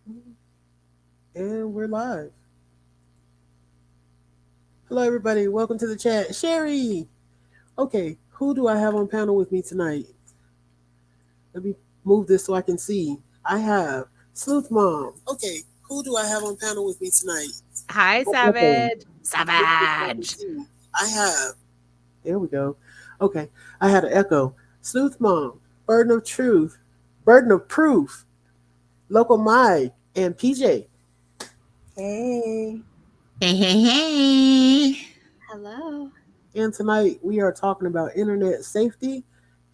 And we're live. Hello, everybody. Welcome to the chat. Sherry. Okay, who do I have on panel with me tonight? Let me move this so I can see. I have Sleuth Mom. Okay, who do I have on panel with me tonight? Hi, Okay, Savage. so I can Savage. see. I have. There we go. Okay, I had an echo. Sleuth Mom, Burden of Truth, Burden of Proof, Local Mike, and PJ. Hey. Hey, hey, hey. Hello. And tonight we are talking about internet safety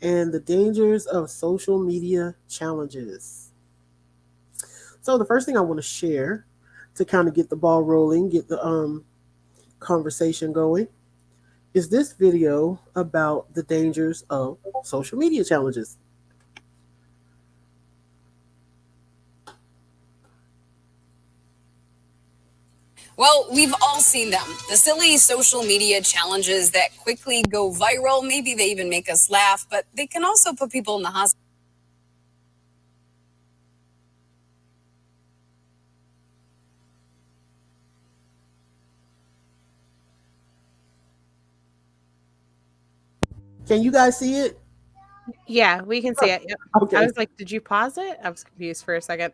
and the dangers of social media challenges. So the first thing I want to share to kind of get the ball rolling, get the conversation going, is this video about the dangers of social media challenges. Well, we've all seen them. The silly social media challenges that quickly go viral. Maybe they even make us laugh, but they can also put people in the hospital. Can you guys see it? Yeah, we can see it. Yep. Okay. I was like, did you pause it? I was confused for a second.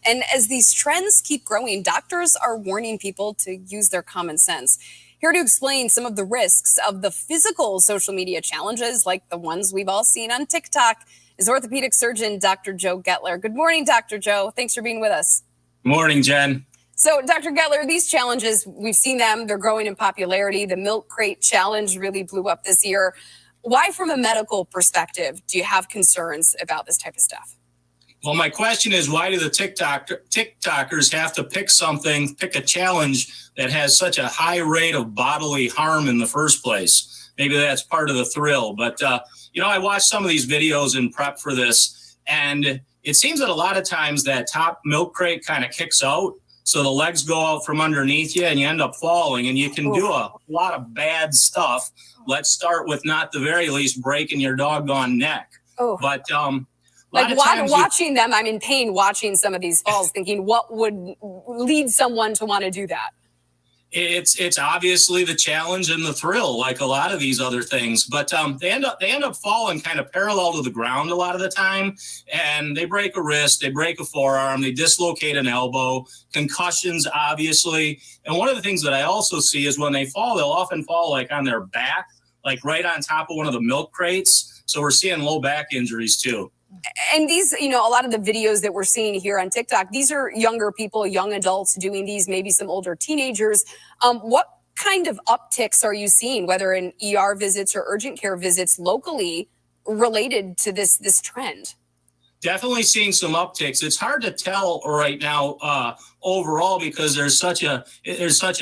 And as these trends keep growing, doctors are warning people to use their common sense. Here to explain some of the risks of the physical social media challenges, like the ones we've all seen on TikTok, is orthopedic surgeon Dr. Joe Getler. Good morning, Dr. Joe. Thanks for being with us. Morning, Jen. So, Dr. Getler, these challenges, we've seen them. They're growing in popularity. The milk crate challenge really blew up this year. Why, from a medical perspective, do you have concerns about this type of stuff? Well, my question is, why do the TikTokers have to pick a challenge that has such a high rate of bodily harm in the first place? Maybe that's part of the thrill. But, I watched some of these videos in prep for this, and it seems that a lot of times that top milk crate kind of kicks out. So the legs go out from underneath you and you end up falling, and you can do a lot of bad stuff. Let's start with, not the very least, breaking your doggone neck. But, like watching them, I'm in pain watching some of these falls, thinking what would lead someone to want to do that? It's obviously the challenge and the thrill, like a lot of these other things. But they end up falling kind of parallel to the ground a lot of the time, and they break a wrist, they break a forearm, they dislocate an elbow, concussions, obviously. And one of the things that I also see is when they fall, they'll often fall like on their back, like right on top of one of the milk crates. So we're seeing low back injuries too. And these, a lot of the videos that we're seeing here on TikTok, these are younger people, young adults doing these, maybe some older teenagers. What kind of upticks are you seeing, whether in ER visits or urgent care visits locally, related to this trend? Definitely seeing some upticks. It's hard to tell right now overall, because there's such a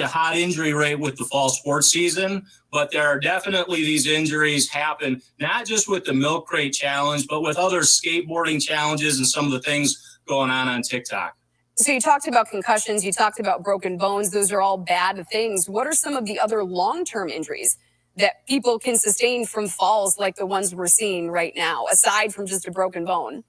hot injury rate with the fall sports season. But there are definitely these injuries happen, not just with the milk crate challenge, but with other skateboarding challenges and some of the things going on TikTok. So you talked about concussions, you talked about broken bones. Those are all bad things. What are some of the other long-term injuries that people can sustain from falls like the ones we're seeing right now, aside from just a broken bone?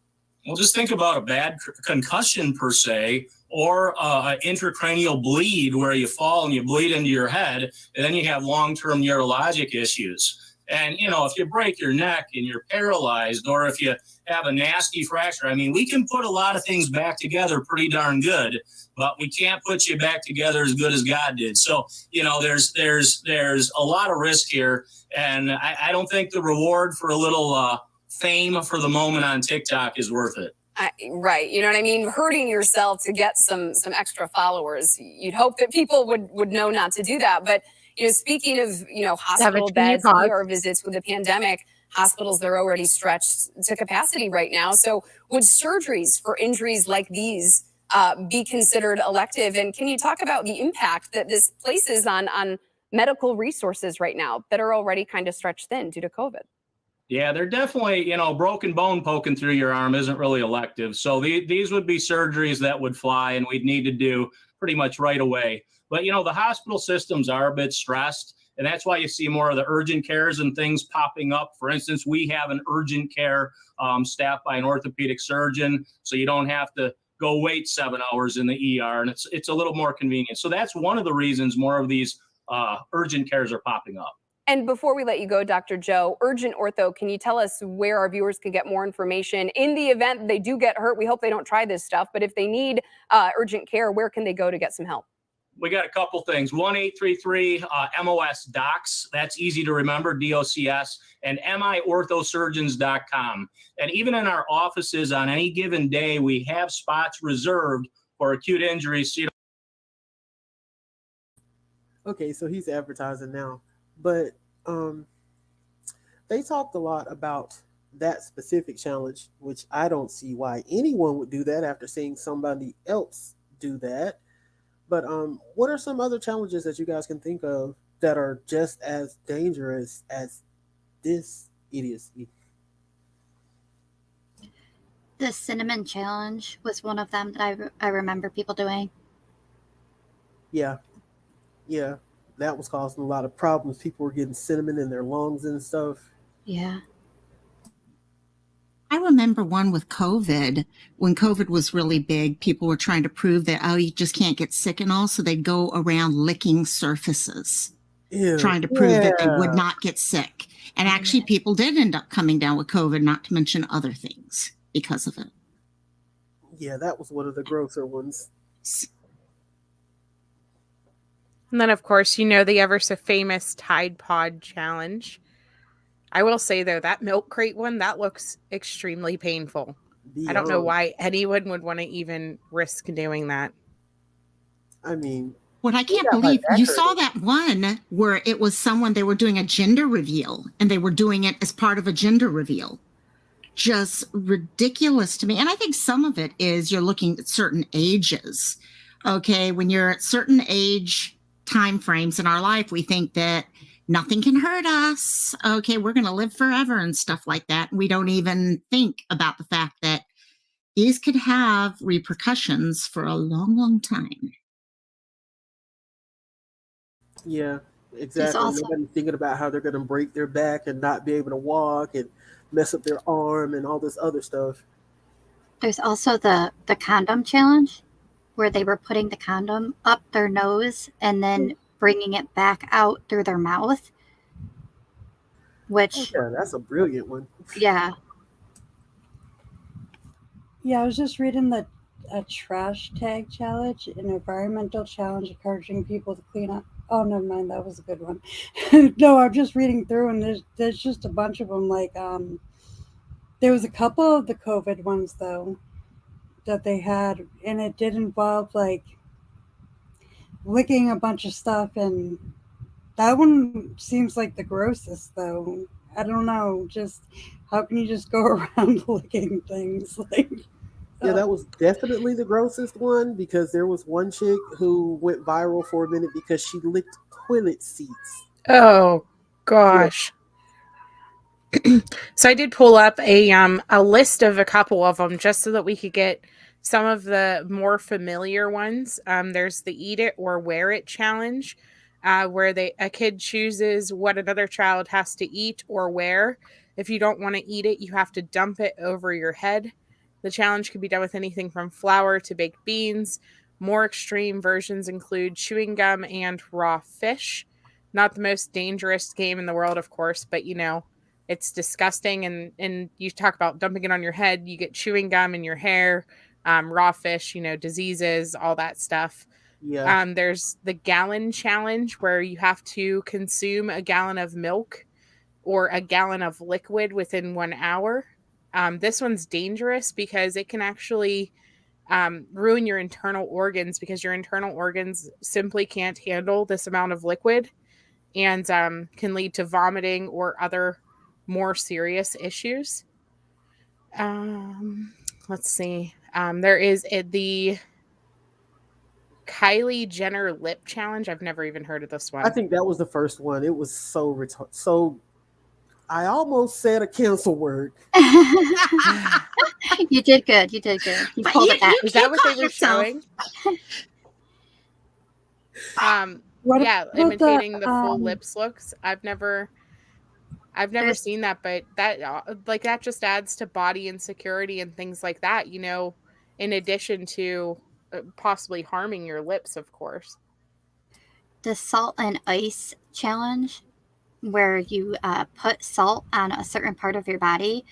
Well, just think about a bad concussion per se, or an intracranial bleed where you fall and you bleed into your head, and then you have long-term neurologic issues. And, if you break your neck and you're paralyzed, or if you have a nasty fracture, I mean, we can put a lot of things back together pretty darn good, but we can't put you back together as good as God did. So, there's a lot of risk here. And I don't think the reward for a little fame for the moment on TikTok is worth it. Right. You know what I mean? Hurting yourself to get some extra followers. You'd hope that people would know not to do that. But, speaking of, hospital beds, ER visits with the pandemic, hospitals, they're already stretched to capacity right now. So would surgeries for injuries like these be considered elective? And can you talk about the impact that this places on medical resources right now that are already kind of stretched thin due to COVID? Yeah, they're definitely, broken bone poking through your arm isn't really elective. So these would be surgeries that would fly and we'd need to do pretty much right away. But, the hospital systems are a bit stressed. And that's why you see more of the urgent cares and things popping up. For instance, we have an urgent care staffed by an orthopedic surgeon, so you don't have to go wait 7 hours in the ER, and it's a little more convenient. So that's one of the reasons more of these urgent cares are popping up. And before we let you go, Dr. Joe, Urgent Ortho, can you tell us where our viewers can get more information in the event they do get hurt? We hope they don't try this stuff, but if they need urgent care, where can they go to get some help? We got a couple things. 1-833-MOS-DOCS. That's easy to remember, DOCS, and miorthosurgeons.com. And even in our offices on any given day, we have spots reserved for acute injuries. Okay, so he's advertising now. But they talked a lot about that specific challenge, which I don't see why anyone would do that after seeing somebody else do that. But what are some other challenges that you guys can think of that are just as dangerous as this idiocy? The cinnamon challenge was one of them that I remember people doing. Yeah. That was causing a lot of problems. People were getting cinnamon in their lungs and stuff. Yeah. I remember one with COVID. When COVID was really big, people were trying to prove that, oh, you just can't get sick and all. So they'd go around licking surfaces, trying to prove that they would not get sick. And actually, people did end up coming down with COVID, not to mention other things because of it. Yeah, that was one of the grosser ones. And then, of course, the ever so famous Tide Pod challenge. I will say, though, that milk crate one, that looks extremely painful. I don't know why anyone would want to even risk doing that. I mean, what I can't believe, you saw that one where it was someone, they were doing a gender reveal, and they were doing it as part of a gender reveal. Just ridiculous to me. And I think some of it is you're looking at certain ages. Okay, when you're at certain age time frames in our life, we think that nothing can hurt us. Okay, we're going to live forever and stuff like that. We don't even think about the fact that these could have repercussions for a long, long time. Yeah, exactly. Nobody's thinking about how they're going to break their back and not be able to walk and mess up their arm and all this other stuff. There's also the condom challenge where they were putting the condom up their nose and then bringing it back out through their mouth, which that's a brilliant one. Yeah, I was just reading a trash tag challenge, an environmental challenge encouraging people to clean up. Oh, never mind, that was a good one. No, I'm just reading through, and there's just a bunch of them. Like there was a couple of the COVID ones though that they had, and it did involve like licking a bunch of stuff, and that one seems like the grossest though. I don't know, just how can you just go around licking things? Yeah, that was definitely the grossest one, because there was one chick who went viral for a minute because she licked toilet seats. Oh gosh. Yeah. So I did pull up a list of a couple of them just so that we could get some of the more familiar ones. There's the Eat It or Wear It challenge, where a kid chooses what another child has to eat or wear. If you don't want to eat it, you have to dump it over your head. The challenge can be done with anything from flour to baked beans. More extreme versions include chewing gum and raw fish. Not the most dangerous game in the world, of course, but it's disgusting. And you talk about dumping it on your head, you get chewing gum in your hair. Raw fish, diseases, all that stuff. Yeah. There's the gallon challenge where you have to consume a gallon of milk or a gallon of liquid within 1 hour. This one's dangerous because it can actually ruin your internal organs, because your internal organs simply can't handle this amount of liquid, and can lead to vomiting or other more serious issues. Let's see. There is the Kylie Jenner lip challenge. I've never even heard of this one. I think that was the first one. It was so I almost said a cancel word. You did good. You pulled it back. Is that what they were showing? What Yeah, about imitating the full lips looks. I've never There's- seen that, but that like that just adds to body insecurity and things like that, you know, in addition to possibly harming your lips, of course. the salt and ice challenge, where you put salt on a certain part of your body.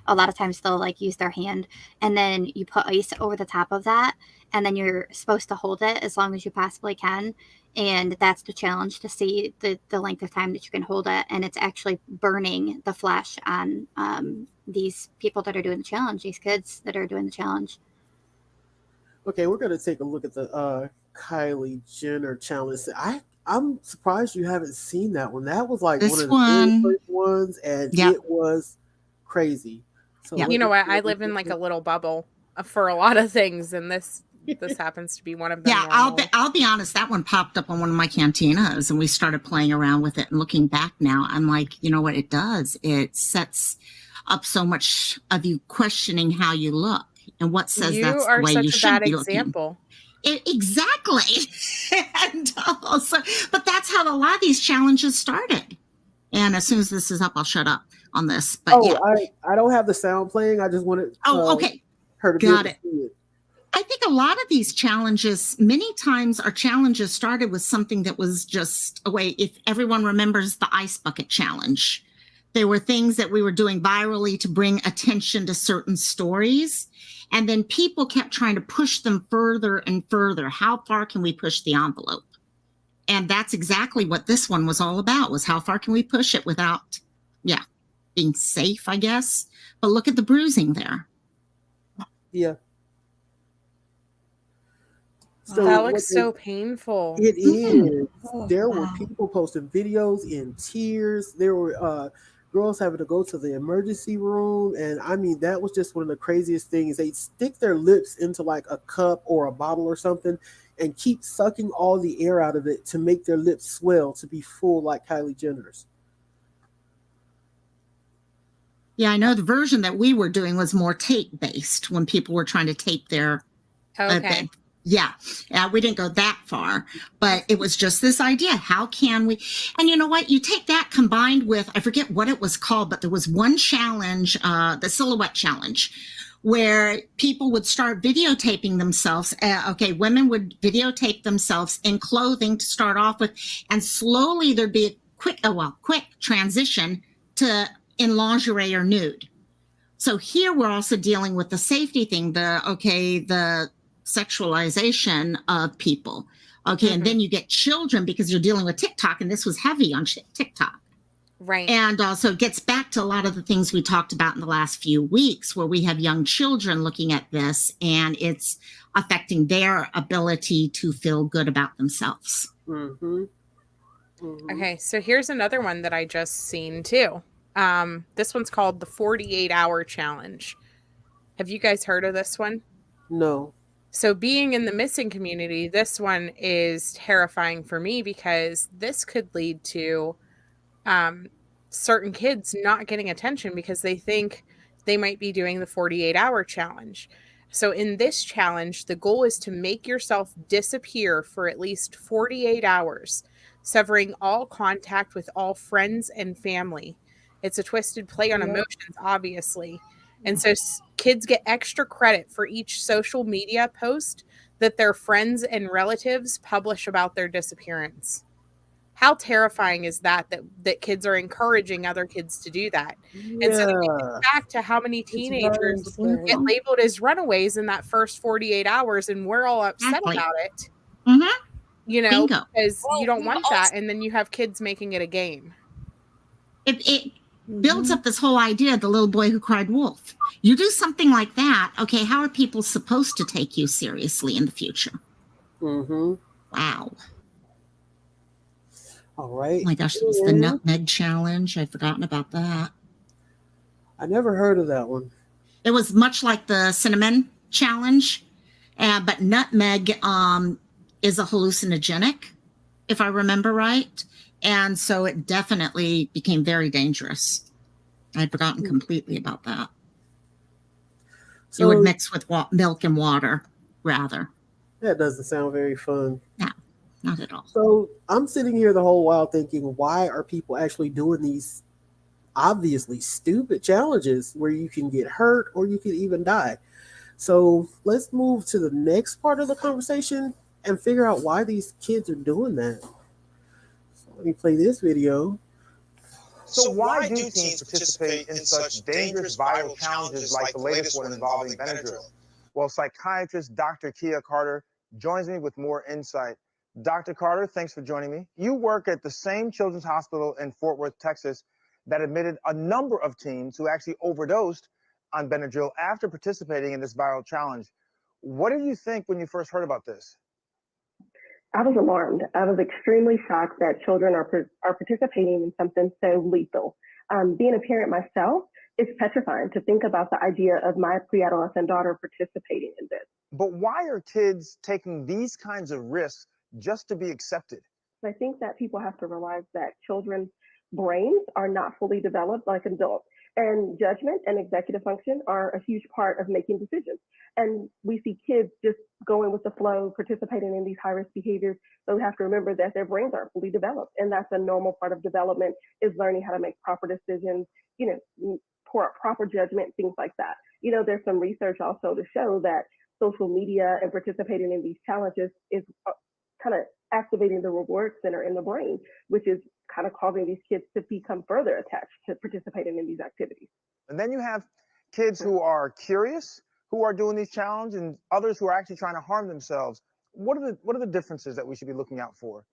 A lot of times they'll like use their hand, and then you put ice over the top of that, and then you're supposed to hold it as long as you possibly can. And that's the challenge, to see the length of time that you can hold it. And it's actually burning the flesh on these people that are doing the challenge, these kids that are doing the challenge. Okay, we're gonna take a look at the Kylie Jenner challenge. I'm surprised you haven't seen that one. That was like This one of the one. very first ones, and Yep. it was crazy. So Yep. You know what? I live in like a little bubble for a lot of things, and this happens to be one of them. Yeah, I'll be honest. That one popped up on one of my cantinas, and we started playing around with it. And looking back now, I'm like, you know what it does? It sets up so much of you questioning how you look and what says You that's the are way such you a should bad be looking. example. Exactly. And also, but that's how a lot of these challenges started. And as soon as this is up, I'll shut up on this. But yeah. I don't have the sound playing. I just wanted Okay. her to be Got able to see it. I think a lot of these challenges, many times our challenges started with something that was just a way. If everyone remembers the ice bucket challenge, there were things that we were doing virally to bring attention to certain stories. And then people kept trying to push them further and further. How far can we push the envelope? And that's exactly what this one was all about, was how far can we push it without, being safe, I guess. But look at the bruising there. Yeah. That looks so painful. It is. Oh, There were wow. people posting videos in tears. There were girls having to go to the emergency room. And I mean, that was just one of the craziest things. They stick their lips into like a cup or a bottle or something and keep sucking all the air out of it to make their lips swell to be full like Kylie Jenner's. Yeah, I know the version that we were doing was more tape based when people were trying to tape their. Okay. We didn't go that far, but it was just this idea. How can we? And you know what? You take that combined with, I forget what it was called, but there was one challenge, the silhouette challenge, where people would start videotaping themselves. Women would videotape themselves in clothing to start off with, and slowly there'd be a quick transition to in lingerie or nude. So here we're also dealing with the safety thing, the sexualization of people. Okay. And then you get children because you're dealing with TikTok, and this was heavy on TikTok. Right. And also it gets back to a lot of the things we talked about in the last few weeks, where we have young children looking at this, and it's affecting their ability to feel good about themselves. Mm-hmm. Mm-hmm. Okay, so here's another one that I just seen too. This one's called the 48-hour challenge. Have you guys heard of this one? No. So being in the missing community, this one is terrifying for me, because this could lead to certain kids not getting attention because they think they might be doing the 48-hour challenge. So in this challenge, the goal is to make yourself disappear for at least 48 hours, severing all contact with all friends and family. It's a twisted play on emotions, obviously. And so kids get extra credit for each social media post that their friends and relatives publish about their disappearance. How terrifying is that kids are encouraging other kids to do that? Yeah. And so then we get back to how many teenagers get labeled as runaways in that first 48 hours, and we're all upset about it. Mm-hmm. You know, Bingo. because you don't want that, and then you have kids making it a game. It builds up this whole idea of the little boy who cried wolf. You do something like that, okay, how are people supposed to take you seriously in the future? Mm-hmm. Wow. All right. Oh my gosh, there was the nutmeg challenge. I'd forgotten about that. I never heard of that one. It was much like the cinnamon challenge, but nutmeg is a hallucinogenic, if I remember right. And so it definitely became very dangerous. I'd forgotten completely about that. So, it would mix with milk and water, rather. That doesn't sound very fun. No. not at all. So I'm sitting here the whole while thinking, why are people actually doing these obviously stupid challenges where you can get hurt or you can even die? So let's move to the next part of the conversation and figure out why these kids are doing that. So let me play this video. So why do teens participate in such dangerous viral challenges like the latest one involving Benadryl? Well, psychiatrist Dr. Kia Carter joins me with more insight. Dr. Carter, thanks for joining me. You work at the same children's hospital in Fort Worth, Texas, that admitted a number of teens who actually overdosed on Benadryl after participating in this viral challenge. What did you think when you first heard about this? I was alarmed. I was extremely shocked that children are participating in something so lethal. Being a parent myself, it's petrifying to think about the idea of my pre-adolescent daughter participating in this. But why are kids taking these kinds of risks just to be accepted? I think that people have to realize that children's brains are not fully developed like adults, and judgment and executive function are a huge part of making decisions. And we see kids just going with the flow, participating in these high-risk behaviors. So we have to remember that their brains aren't fully developed, and that's a normal part of development, is learning how to make proper decisions, proper judgment, things like that. There's some research also to show that social media and participating in these challenges is kind of activating the reward center in the brain, which is kind of causing these kids to become further attached to participating in these activities. And then you have kids who are curious, who are doing these challenges, and others who are actually trying to harm themselves. What are the differences that we should be looking out for?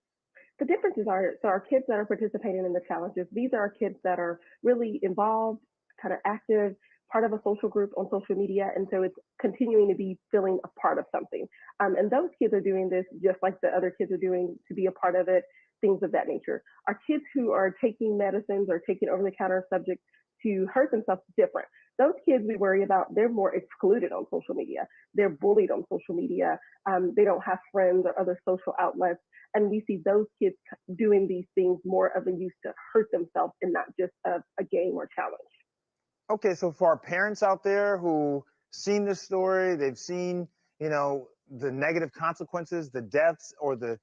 The differences are, so our kids that are participating in the challenges, these are kids that are really involved, kind of active, part of a social group on social media, and so it's continuing to be feeling a part of something. And those kids are doing this just like the other kids are doing to be a part of it, things of that nature. Our kids who are taking medicines or taking over-the-counter subjects to hurt themselves is different. Those kids we worry about, they're more excluded on social media. They're bullied on social media. They don't have friends or other social outlets. And we see those kids doing these things more of a use to hurt themselves and not just a game or challenge. Okay, so for our parents out there who seen this story, they've seen, the negative consequences, the deaths, or the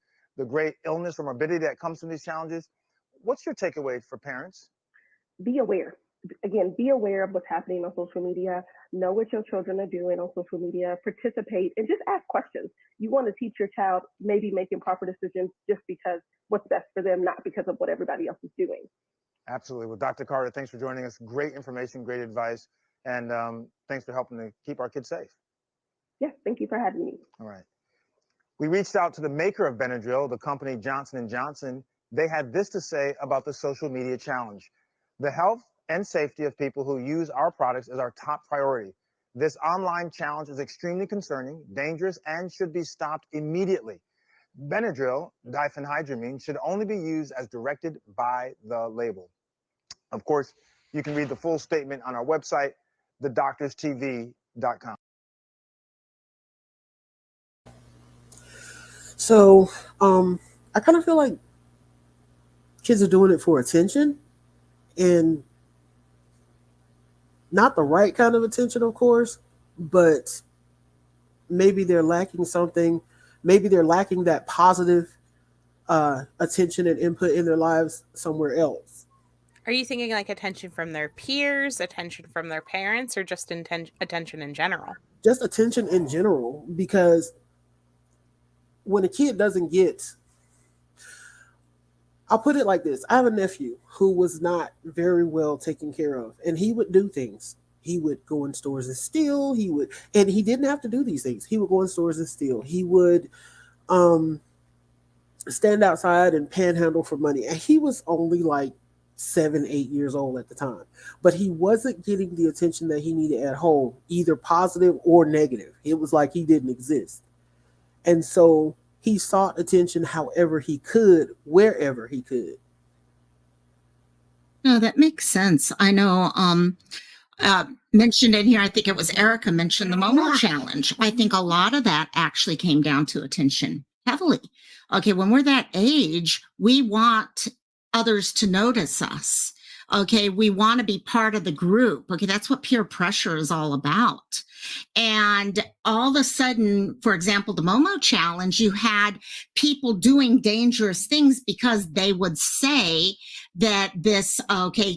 great illness or morbidity that comes from these challenges, what's your takeaway for parents? Be aware. Again, be aware of what's happening on social media. Know what your children are doing on social media. Participate and just ask questions. You want to teach your child maybe making proper decisions just because what's best for them, not because of what everybody else is doing. Absolutely. Well, Dr. Carter, thanks for joining us. Great information, great advice, and thanks for helping to keep our kids safe. Yes, thank you for having me. All right. We reached out to the maker of Benadryl, the company Johnson & Johnson. They had this to say about the social media challenge. The health and safety of people who use our products is our top priority. This online challenge is extremely concerning, dangerous, and should be stopped immediately. Benadryl, diphenhydramine, should only be used as directed by the label. Of course, you can read the full statement on our website, thedoctorstv.com. So, I kind of feel like kids are doing it for attention, and not the right kind of attention, of course, but maybe they're lacking something. Maybe they're lacking that positive attention and input in their lives somewhere else. Are you thinking like attention from their peers, attention from their parents, or just attention in general? Just attention in general, because when a kid doesn't get, I'll put it like this. I have a nephew who was not very well taken care of, and he would do things. He would go in stores and steal. And he didn't have to do these things. He would go in stores and steal. He would stand outside and panhandle for money. And he was only like 7, 8 years old at the time. But he wasn't getting the attention that he needed at home, either positive or negative. It was like he didn't exist. And so he sought attention however he could, wherever he could. No, that makes sense. I know mentioned in here, I think it was Erica mentioned the Momo Challenge. I think a lot of that actually came down to attention heavily. Okay, when we're that age, we want others to notice us. Okay, we want to be part of the group. Okay, that's what peer pressure is all about. And all of a sudden, for example, the Momo challenge, you had people doing dangerous things because they would say that this,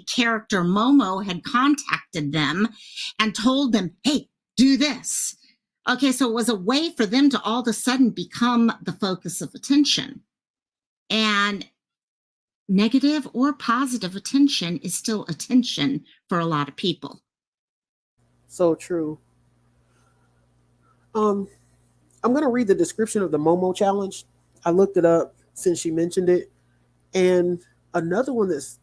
character Momo had contacted them and told them, hey, do this. Okay, so it was a way for them to all of a sudden become the focus of attention. And negative or positive attention is still attention for a lot of people. So true. I'm going to read the description of the Momo challenge. I looked it up since she mentioned it. And another one that's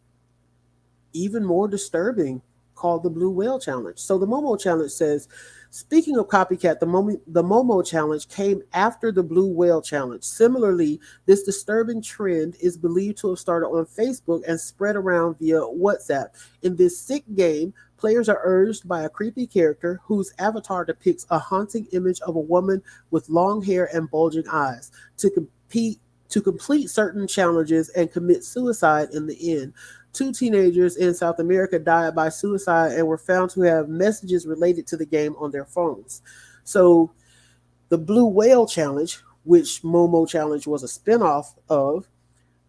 even more disturbing called the Blue Whale Challenge. So the Momo Challenge says, speaking of copycat, the Momo Challenge came after the Blue Whale Challenge. Similarly, this disturbing trend is believed to have started on Facebook and spread around via WhatsApp. In this sick game, players are urged by a creepy character whose avatar depicts a haunting image of a woman with long hair and bulging eyes to complete certain challenges and commit suicide in the end. 2 teenagers in South America died by suicide and were found to have messages related to the game on their phones. So the Blue Whale Challenge, which Momo Challenge was a spinoff of,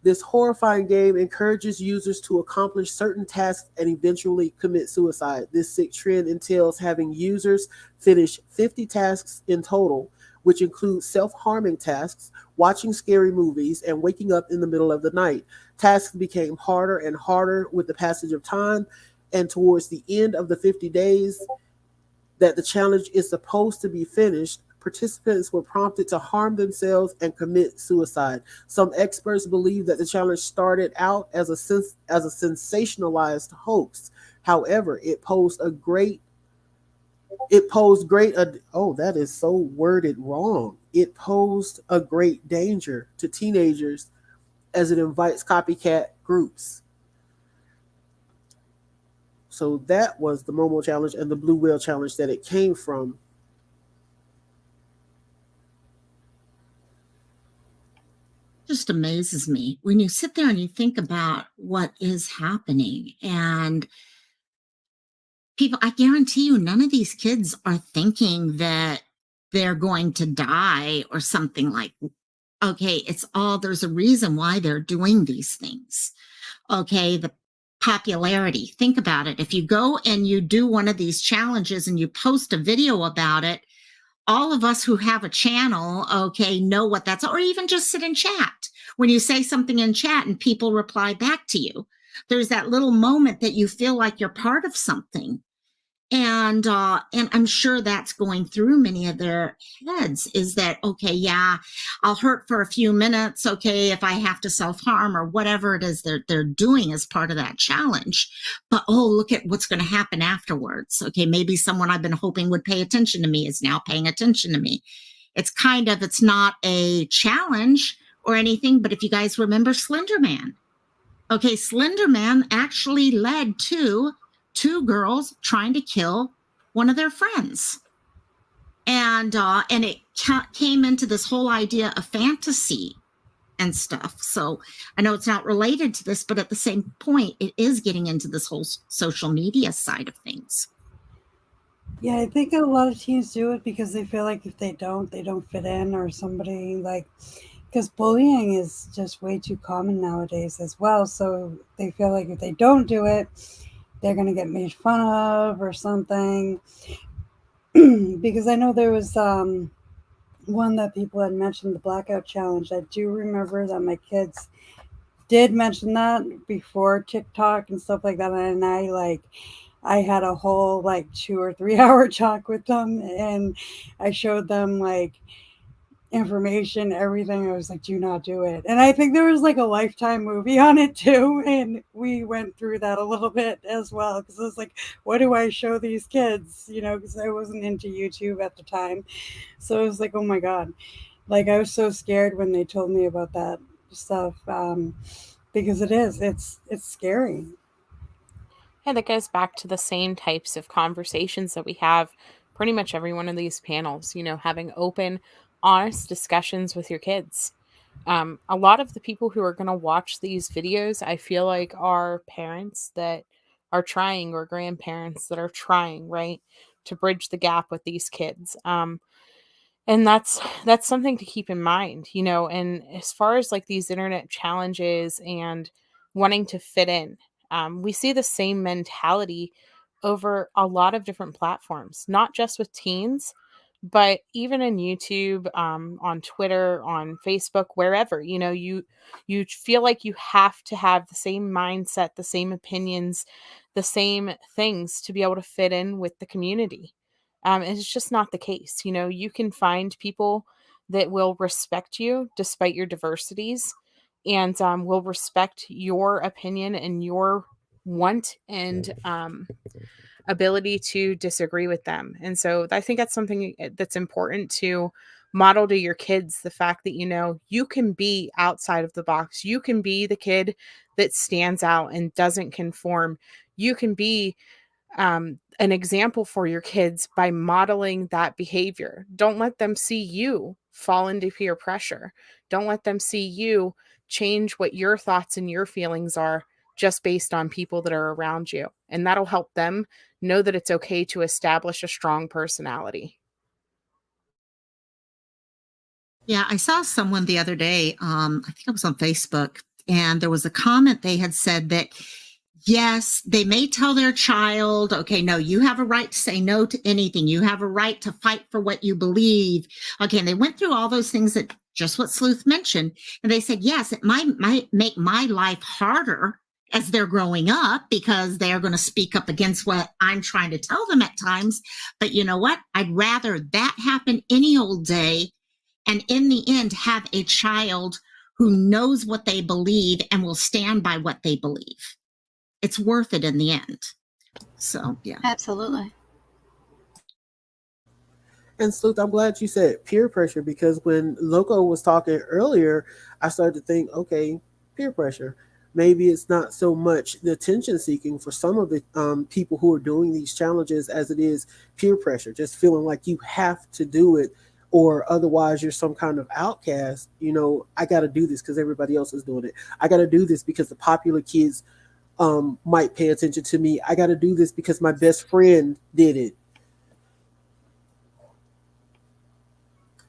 this horrifying game encourages users to accomplish certain tasks and eventually commit suicide. This sick trend entails having users finish 50 tasks in total, which include self-harming tasks, watching scary movies, and waking up in the middle of the night. Tasks became harder and harder with the passage of time, and towards the end of the 50 days that the challenge is supposed to be finished, participants were prompted to harm themselves and commit suicide. Some experts believe that the challenge started out as a sensationalized hoax. However, it posed great that is so worded wrong. It posed a great danger to teenagers as it invites copycat groups. So that was the Momo Challenge and the Blue Whale Challenge that it came from. Just amazes me when you sit there and you think about what is happening. And people, I guarantee you, none of these kids are thinking that they're going to die or something like, okay, there's a reason why they're doing these things. Okay, the popularity. Think about it. If you go and you do one of these challenges and you post a video about it, all of us who have a channel, know what that's, or even just sit in chat. When you say something in chat and people reply back to you, there's that little moment that you feel like you're part of something. And I'm sure that's going through many of their heads is that, I'll hurt for a few minutes. Okay, if I have to self-harm or whatever it is they're doing as part of that challenge. But, look at what's going to happen afterwards. Okay, maybe someone I've been hoping would pay attention to me is now paying attention to me. It's not a challenge or anything, but if you guys remember Slender Man. Okay, Slender Man actually led to 2 girls trying to kill one of their friends. And it came into this whole idea of fantasy and stuff. So I know it's not related to this, but at the same point, it is getting into this whole social media side of things. Yeah, I think a lot of teens do it because they feel like if they don't fit in, or somebody because bullying is just way too common nowadays as well. So they feel like if they don't do it, they're going to get made fun of or something. Because I know there was one that people had mentioned, the Blackout Challenge. I do remember that my kids did mention that before TikTok and stuff like that. And I had a whole 2 or 3 hour talk with them, and I showed them information, everything. I was like, do not do it. And I think there was a Lifetime movie on it too, and we went through that a little bit as well, because I was like, what do I show these kids, because I wasn't into YouTube at the time. So I was like, oh my god, I was so scared when they told me about that stuff, because it's scary. Yeah, that goes back to the same types of conversations that we have pretty much every one of these panels, having open, honest discussions with your kids. A lot of the people who are going to watch these videos, I feel like, are parents that are trying, or grandparents that are trying, right, to bridge the gap with these kids. And that's something to keep in mind, you know. And as far as like these internet challenges and wanting to fit in, we see the same mentality over a lot of different platforms, not just with teens, but even in YouTube, on Twitter, on Facebook, wherever. You know, you feel like you have to have the same mindset, the same opinions, the same things to be able to fit in with the community. And it's just not the case. You know, you can find people that will respect you despite your diversities, and will respect your opinion and your want and ability to disagree with them. And so I think that's something that's important to model to your kids, the fact that, you know, you can be outside of the box. You can be the kid that stands out and doesn't conform. You can be an example for your kids by modeling that behavior. Don't let them see you fall into peer pressure. Don't let them see you change what your thoughts and your feelings are just based on people that are around you. And that'll help them know that it's okay to establish a strong personality. Yeah, I saw someone the other day, I think it was on Facebook, and there was a comment they had said that, yes, they may tell their child, okay, no, you have a right to say no to anything. You have a right to fight for what you believe. Okay, and they went through all those things that just what Sleuth mentioned. And they said, yes, it might make my life harder as they're growing up because they're going to speak up against what I'm trying to tell them at times. But you know what? I'd rather that happen any old day, and in the end have a child who knows what they believe and will stand by what they believe. It's worth it in the end. So, yeah. Absolutely. And Sleuth, I'm glad you said peer pressure, because when Loco was talking earlier, I started to think, okay, peer pressure. Maybe it's not so much the attention seeking for some of the people who are doing these challenges as it is peer pressure, just feeling like you have to do it or otherwise you're some kind of outcast. You know, I got to do this because everybody else is doing it. I got to do this because the popular kids might pay attention to me. I got to do this because my best friend did it.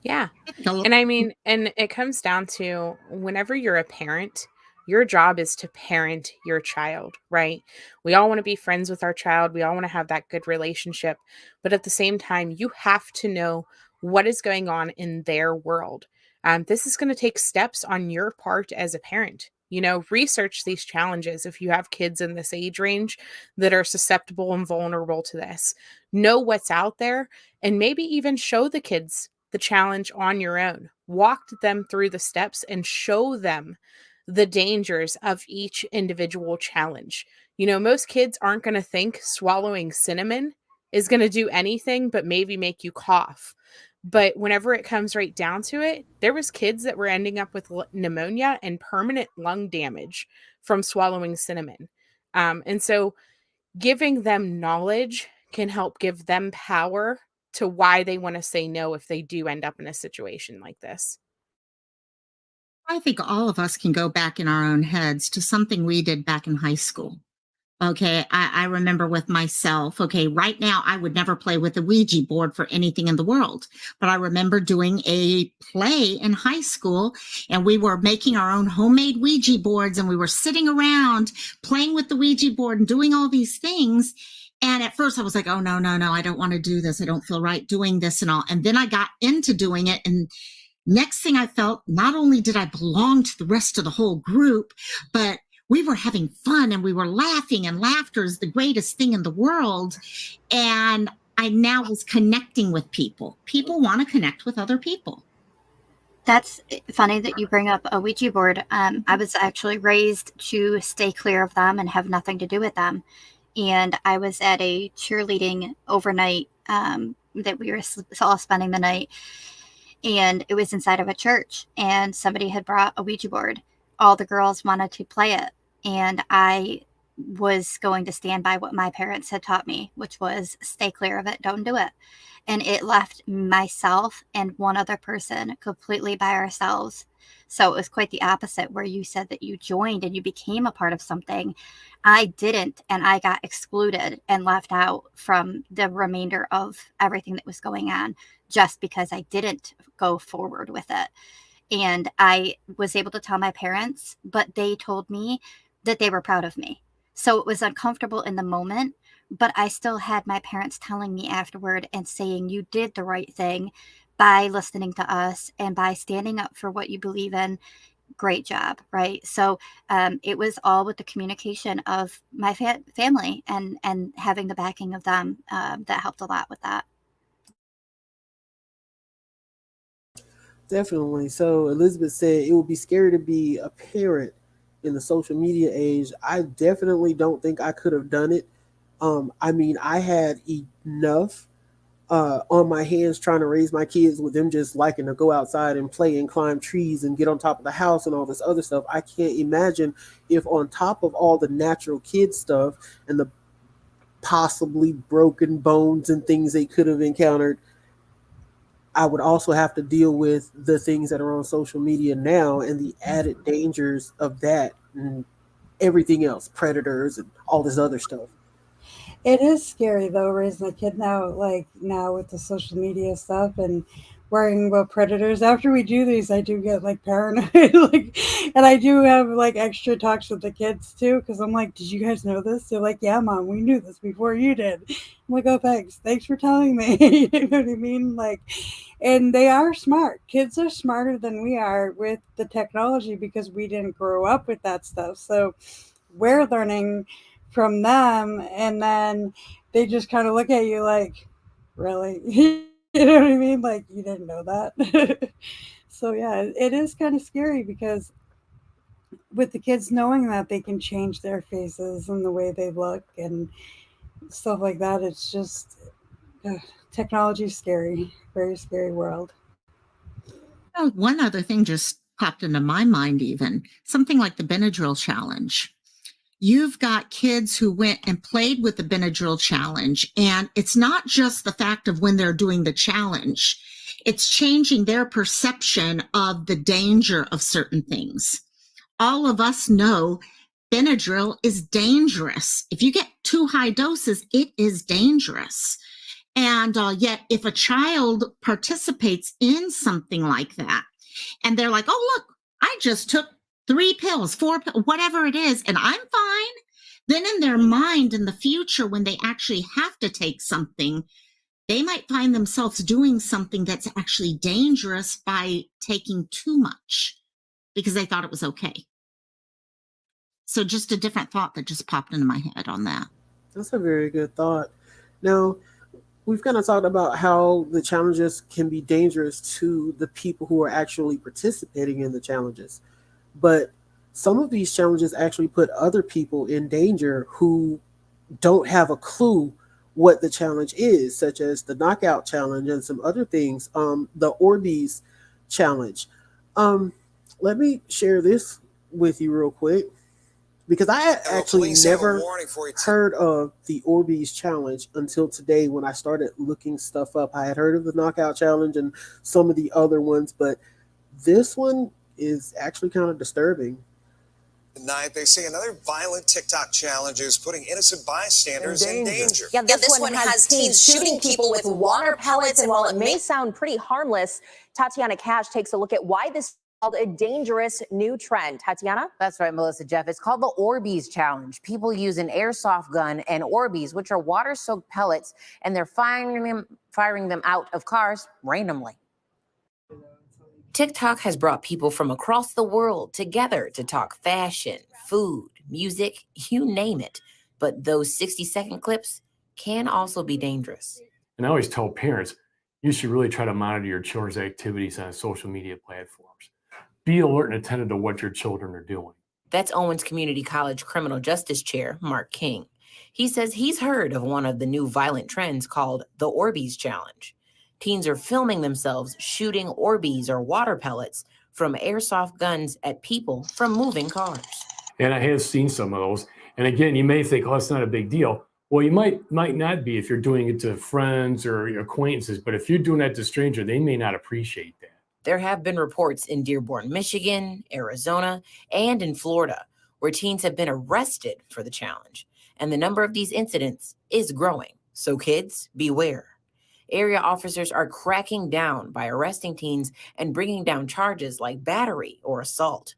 Yeah. And I mean, and it comes down to whenever you're a parent, your job is to parent your child, right? We all want to be friends with our child. We all want to have that good relationship. But at the same time, you have to know what is going on in their world. This is going to take steps on your part as a parent. You know, research these challenges if you have kids in this age range that are susceptible and vulnerable to this. Know what's out there, and maybe even show the kids the challenge on your own. Walk them through the steps and show them the dangers of each individual challenge. You know, most kids aren't going to think swallowing cinnamon is going to do anything but maybe make you cough. But whenever it comes right down to it, there was kids that were ending up with pneumonia and permanent lung damage from swallowing cinnamon. And so giving them knowledge can help give them power to why they want to say no if they do end up in a situation like this. I think all of us can go back in our own heads to something we did back in high school. Okay, I remember with myself, okay, right now I would never play with a Ouija board for anything in the world. But I remember doing a play in high school, and we were making our own homemade Ouija boards, and we were sitting around playing with the Ouija board and doing all these things. And at first I was like, oh, no, I don't want to do this. I don't feel right doing this and all. And then I got into doing it, and next thing I felt, not only did I belong to the rest of the whole group, but we were having fun and we were laughing, and laughter is the greatest thing in the world. And I now was connecting with people. People want to connect with other people. That's funny that you bring up a Ouija board. I was actually raised to stay clear of them and have nothing to do with them. And I was at a cheerleading overnight that we were all spending the night. And it was inside of a church, and somebody had brought a Ouija board. All the girls wanted to play it, and I was going to stand by what my parents had taught me, which was stay clear of it, don't do it. And it left myself and one other person completely by ourselves So it was quite the opposite, where you said that you joined and you became a part of something. I didn't, and I got excluded and left out from the remainder of everything that was going on just because I didn't go forward with it. And I was able to tell my parents, but they told me that they were proud of me. So it was uncomfortable in the moment, but I still had my parents telling me afterward and saying, you did the right thing by listening to us and by standing up for what you believe in. Great job, right? So it was all with the communication of my family and having the backing of them that helped a lot with that. Definitely. So Elizabeth said it would be scary to be a parent in the social media age. I definitely don't think I could have done it. I mean, I had enough on my hands trying to raise my kids with them just liking to go outside and play and climb trees and get on top of the house and all this other stuff. I can't imagine if on top of all the natural kid stuff and the possibly broken bones and things they could have encountered, I would also have to deal with the things that are on social media now and the added dangers of that and everything else, predators and all this other stuff. It is scary though, raising a kid now, like now with the social media stuff and worrying about predators. After we do these, I do get like paranoid, like, and I do have like extra talks with the kids too, because I'm like, did you guys know this? They're like, yeah, Mom, we knew this before you did. I'm like, oh, thanks for telling me. You know what I mean? Like, and they are smart. Kids are smarter than we are with the technology because we didn't grow up with that stuff. So we're learning from them, and then they just kind of look at you like, really? You know what I mean? Like, you didn't know that. So yeah, it is kind of scary because with the kids knowing that they can change their faces and the way they look and stuff like that, it's just technology is scary, very scary world. Oh, one other thing just popped into my mind, even something like the Benadryl challenge. You've got kids who went and played with the Benadryl challenge, and it's not just the fact of when they're doing the challenge, it's changing their perception of the danger of certain things. All of us know Benadryl is dangerous. If you get too high doses, it is dangerous. And yet, if a child participates in something like that, and they're like, oh, look, I just took 3 pills, 4 pills, whatever it is, and I'm fine. Then in their mind in the future, when they actually have to take something, they might find themselves doing something that's actually dangerous by taking too much because they thought it was okay. So just a different thought that just popped into my head on that. That's a very good thought. Now, we've kind of talked about how the challenges can be dangerous to the people who are actually participating in the challenges. But some of these challenges actually put other people in danger who don't have a clue what the challenge is, such as the knockout challenge and some other things. The Orbeez challenge. Let me share this with you real quick, because I had actually never heard of the Orbeez challenge until today when I started looking stuff up. I had heard of the knockout challenge and some of the other ones, but this one is actually kind of disturbing. Tonight, they say another violent TikTok challenge is putting innocent bystanders in danger. Yeah, this one has teens shooting people with water pellets, and while it may sound pretty harmless, Tatiana Cash takes a look at why this is called a dangerous new trend. Tatiana? That's right, Melissa, Jeff. It's called the Orbeez challenge. People use an airsoft gun and Orbeez, which are water-soaked pellets, and they're firing them out of cars randomly. TikTok has brought people from across the world together to talk fashion, food, music, you name it. But those 60-second clips can also be dangerous. And I always tell parents, you should really try to monitor your children's activities on social media platforms. Be alert and attentive to what your children are doing. That's Owens Community College Criminal Justice Chair, Mark King. He says he's heard of one of the new violent trends called the Orbeez challenge. Teens are filming themselves shooting Orbeez or water pellets from airsoft guns at people from moving cars. And I have seen some of those. And again, you may think, oh, it's not a big deal. Well, you might not be if you're doing it to friends or acquaintances, but if you're doing that to a stranger, they may not appreciate that. There have been reports in Dearborn, Michigan, Arizona, and in Florida where teens have been arrested for the challenge, and the number of these incidents is growing. So kids, beware. Area officers are cracking down by arresting teens and bringing down charges like battery or assault.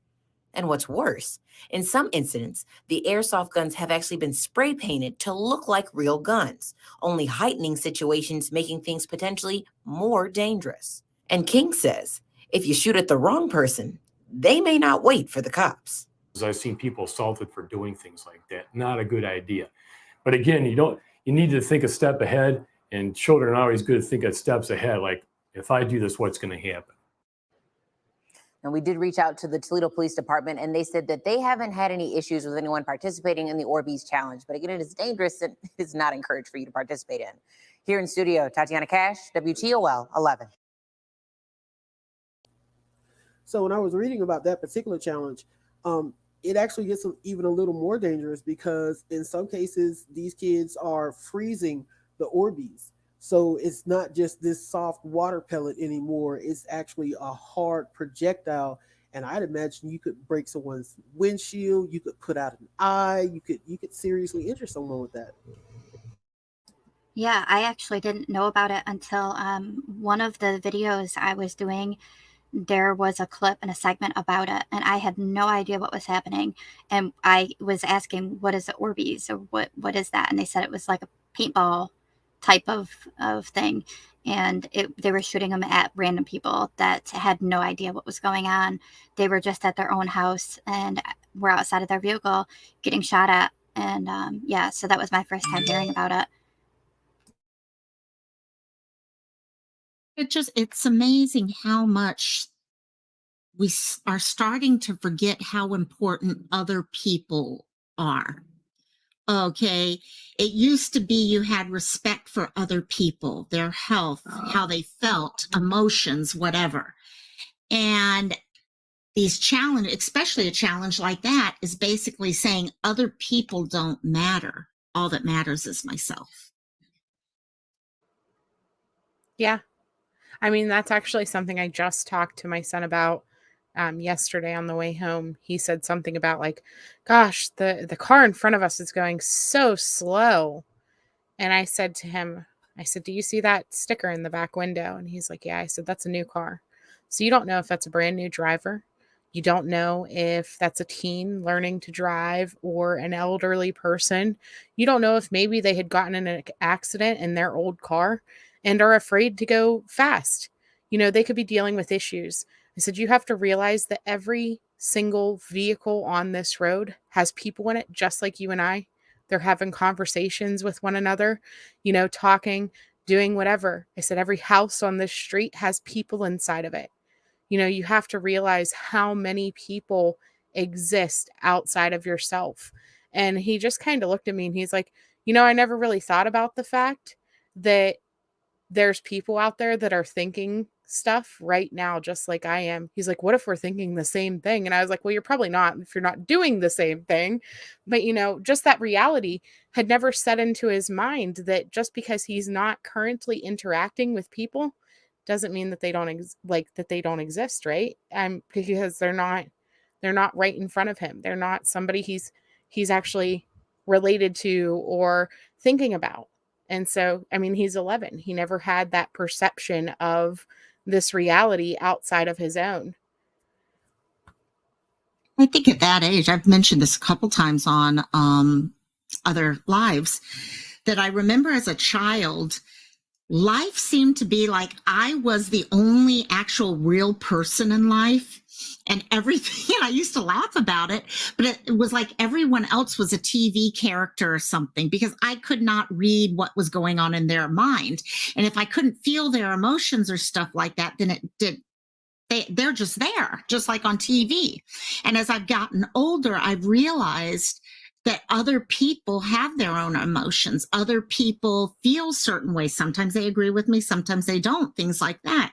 And what's worse, in some incidents, the airsoft guns have actually been spray painted to look like real guns, only heightening situations, making things potentially more dangerous. And King says, if you shoot at the wrong person, they may not wait for the cops. I've seen people assaulted for doing things like that. Not a good idea. But again, you need to think a step ahead, and children are always good to think of steps ahead. Like, if I do this, what's going to happen? And we did reach out to the Toledo Police Department, and they said that they haven't had any issues with anyone participating in the Orbeez Challenge. But again, it is dangerous and it's not encouraged for you to participate in. Here in studio, Tatiana Cash, WTOL 11. So when I was reading about that particular challenge, it actually gets even a little more dangerous, because in some cases, these kids are freezing the Orbeez. So it's not just this soft water pellet anymore. It's actually a hard projectile. And I'd imagine you could break someone's windshield. You could put out an eye. You could seriously injure someone with that. Yeah, I actually didn't know about it until one of the videos I was doing. There was a clip and a segment about it, and I had no idea what was happening. And I was asking, what is the Orbeez, or what is that? And they said it was like a paintball type of thing. And they were shooting them at random people that had no idea what was going on. They were just at their own house and were outside of their vehicle getting shot at. And yeah, so that was my first time hearing about it. It's amazing how much we are starting to forget how important other people are. Okay. It used to be you had respect for other people, their health, how they felt, emotions, whatever. And these challenges, especially a challenge like that, is basically saying other people don't matter. All that matters is myself. Yeah. I mean, that's actually something I just talked to my son about yesterday on the way home. He said something about like, gosh, the car in front of us is going so slow. And I said to him, do you see that sticker in the back window? And he's like, yeah. I said, that's a new car. So you don't know if that's a brand new driver. You don't know if that's a teen learning to drive or an elderly person. You don't know if maybe they had gotten in an accident in their old car and are afraid to go fast. You know, they could be dealing with issues. I said, you have to realize that every single vehicle on this road has people in it, just like you and I. They're having conversations with one another, you know, talking, doing whatever. I said, every house on this street has people inside of it. You know, you have to realize how many people exist outside of yourself. And he just kind of looked at me and he's like, you know, I never really thought about the fact that there's people out there that are thinking stuff right now, just like I am. He's like, what if we're thinking the same thing? And I was like, well, you're probably not if you're not doing the same thing. But, you know, just that reality had never set into his mind that just because he's not currently interacting with people doesn't mean that they don't exist, right? Because they're not right in front of him. They're not somebody he's actually related to or thinking about. And so, I mean, he's 11. He never had that perception of this reality outside of his own. I think at that age, I've mentioned this a couple times on other lives, that I remember as a child, life seemed to be like I was the only actual real person in life. And everything, I used to laugh about it, but it was like everyone else was a TV character or something, because I could not read what was going on in their mind. And if I couldn't feel their emotions or stuff like that, then they're just there, just like on TV. And as I've gotten older, I've realized that other people have their own emotions. Other people feel certain ways. Sometimes they agree with me, sometimes they don't, things like that.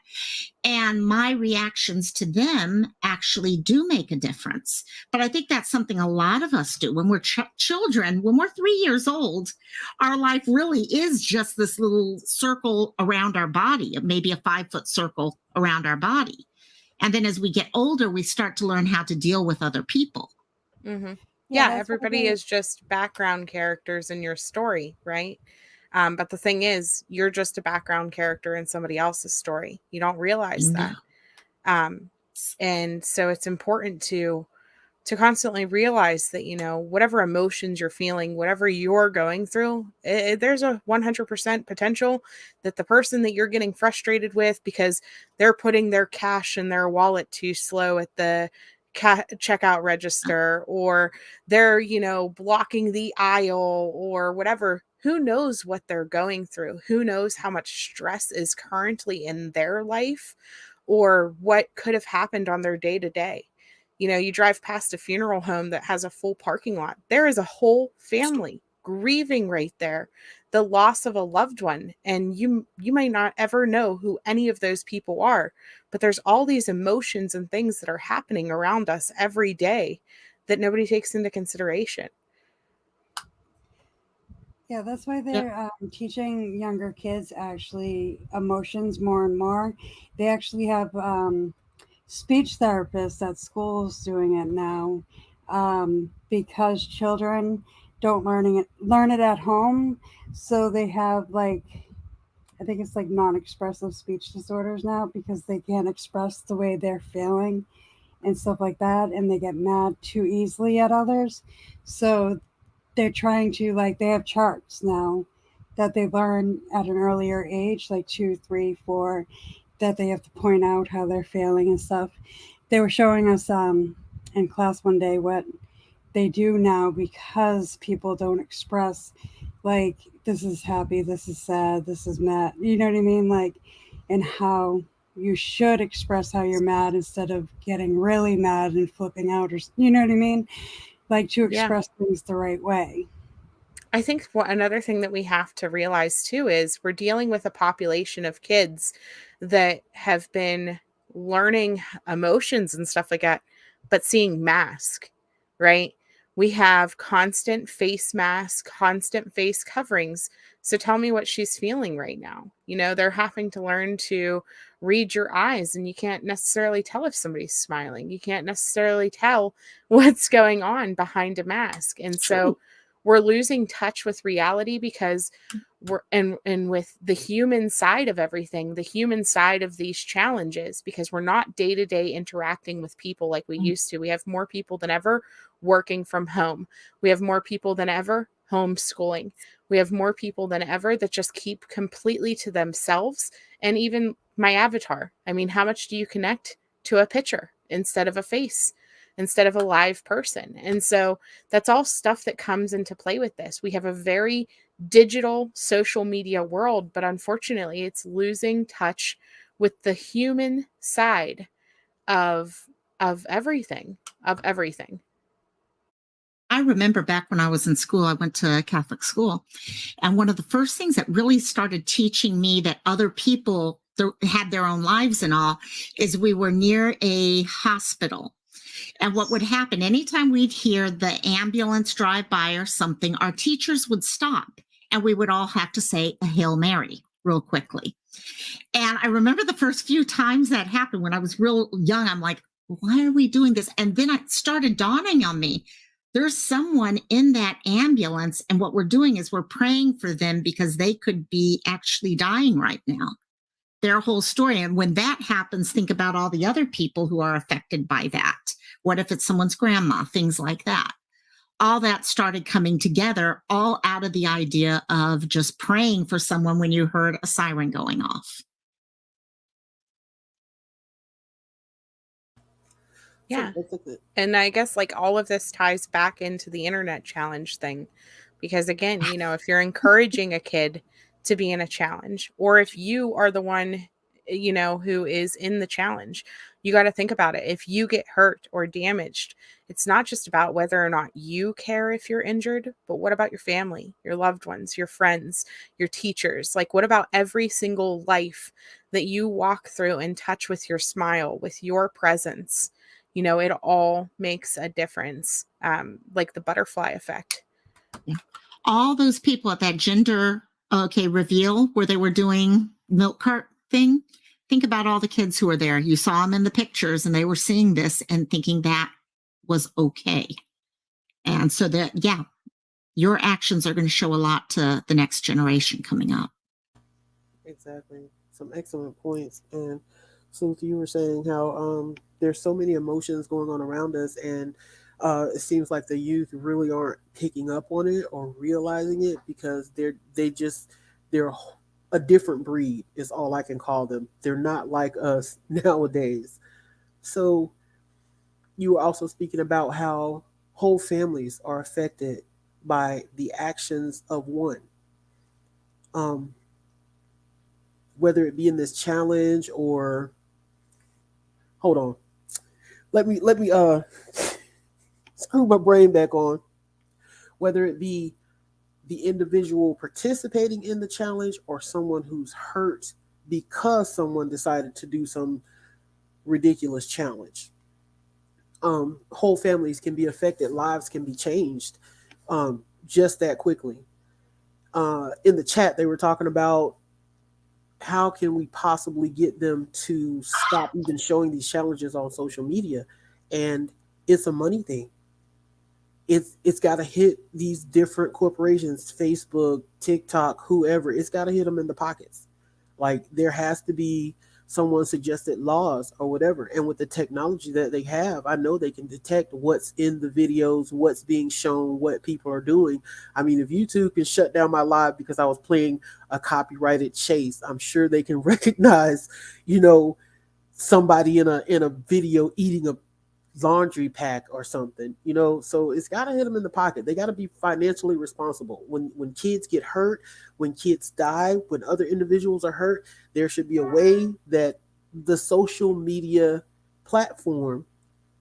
And my reactions to them actually do make a difference. But I think that's something a lot of us do. When we're children, when we're 3 years old, our life really is just this little circle around our body, maybe a 5-foot circle around our body. And then as we get older, we start to learn how to deal with other people. Mm-hmm. Yeah, Yeah, that's everybody something. is just background characters in your story, right? But the thing is, you're just a background character in somebody else's story. You don't realize No. that. And so it's important to constantly realize that, you know, whatever emotions you're feeling, whatever you're going through, there's a 100% potential that the person that you're getting frustrated with because they're putting their cash in their wallet too slow at the checkout register, or they're, you know, blocking the aisle or whatever. Who knows what they're going through? Who knows how much stress is currently in their life or what could have happened on their day to day? You know, you drive past a funeral home that has a full parking lot. There is a whole family grieving right there, the loss of a loved one. And you may not ever know who any of those people are, but there's all these emotions and things that are happening around us every day that nobody takes into consideration. Yeah, that's why they're teaching younger kids actually emotions more and more. They actually have speech therapists at schools doing it now, because children don't learn it at home. So they have like, I think it's like non-expressive speech disorders now because they can't express the way they're feeling and stuff like that, and they get mad too easily at others. So they're trying to, like, they have charts now that they learn at an earlier age, like 2, 3, 4, that they have to point out how they're feeling and stuff. They were showing us in class one day what they do now because people don't express, like, this is happy, this is sad, this is mad, you know what I mean? Like, and how you should express how you're mad instead of getting really mad and flipping out, or you know what I mean? Like, to express things the right way. I think another thing that we have to realize too is we're dealing with a population of kids that have been learning emotions and stuff like that, but seeing mask, right? We have constant face masks, constant face coverings. So tell me what she's feeling right now. You know, they're having to learn to read your eyes, and you can't necessarily tell if somebody's smiling. You can't necessarily tell what's going on behind a mask. And so we're losing touch with reality because we're and with the human side of everything, the human side of these challenges, because we're not day-to-day interacting with people like we used to. We have more people than ever working from home. We have more people than ever homeschooling. We have more people than ever that just keep completely to themselves. And even my avatar, I mean, how much do you connect to a picture instead of a face, instead of a live person? And so that's all stuff that comes into play with this. We have a very digital social media world, but unfortunately it's losing touch with the human side of everything. I remember back when I was in school, I went to a Catholic school, and one of the first things that really started teaching me that other people had their own lives and all is we were near a hospital. And what would happen anytime we'd hear the ambulance drive by or something, our teachers would stop and we would all have to say a Hail Mary real quickly. And I remember the first few times that happened when I was real young, I'm like, why are we doing this? And then it started dawning on me. There's someone in that ambulance, and what we're doing is we're praying for them because they could be actually dying right now. Their whole story. And when that happens, think about all the other people who are affected by that. What if it's someone's grandma? Things like that. All that started coming together, all out of the idea of just praying for someone when you heard a siren going off. Yeah. And I guess like all of this ties back into the internet challenge thing, because again, you know, if you're encouraging a kid to be in a challenge, or if you are the one, you know, who is in the challenge, you got to think about it. If you get hurt or damaged, it's not just about whether or not you care if you're injured, but what about your family, your loved ones, your friends, your teachers? Like, what about every single life that you walk through and touch with your smile, with your presence? You know, it all makes a difference, like the butterfly effect. Yeah. All those people at that gender reveal where they were doing milk cart thing, think about all the kids who were there. You saw them in the pictures and they were seeing this and thinking that was okay. And so that, yeah, your actions are going to show a lot to the next generation coming up. Exactly. Some excellent points. And so you were saying how there's so many emotions going on around us, and it seems like the youth really aren't picking up on it or realizing it, because they're a different breed is all I can call them. They're not like us nowadays. So you were also speaking about how whole families are affected by the actions of one. Whether it be in this challenge or, hold on, let me screw my brain back on. Whether it be the individual participating in the challenge or someone who's hurt because someone decided to do some ridiculous challenge. Whole families can be affected, lives can be changed just that quickly. In the chat, they were talking about how can we possibly get them to stop even showing these challenges on social media? And it's a money thing. It's got to hit these different corporations, Facebook, TikTok, whoever. It's got to hit them in the pockets. Like, there has to be someone suggested laws or whatever. And with the technology that they have, I know they can detect what's in the videos, what's being shown, what people are doing. I mean, if YouTube can shut down my live because I was playing a copyrighted chase, I'm sure they can recognize, somebody in a video eating a laundry pack or something, so it's got to hit them in the pocket. They got to be financially responsible. When kids get hurt, when kids die, when other individuals are hurt, there should be a way that the social media platform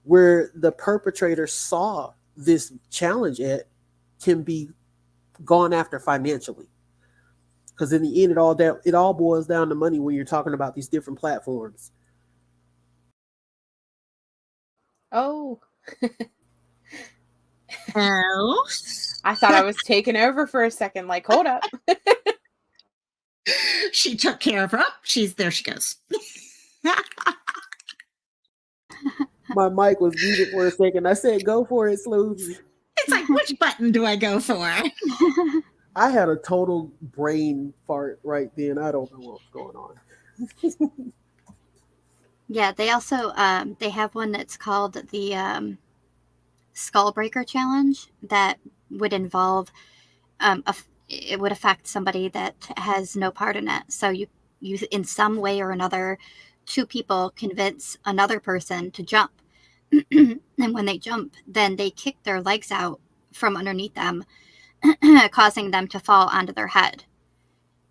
where the perpetrator saw this challenge at can be gone after financially. Because in the end, it all boils down to money when you're talking about these different platforms. Oh. Oh. I thought I was taking over for a second. Like, hold up. She took care of her. There she goes. My mic was muted for a second. I said, go for it, Sleuth. It's like, which button do I go for? I had a total brain fart right then. I don't know what's going on. Yeah, they also they have one that's called the Skull Breaker Challenge that would involve it would affect somebody that has no part in it. So you in some way or another, two people convince another person to jump, and when they jump, then they kick their legs out from underneath them, causing them to fall onto their head.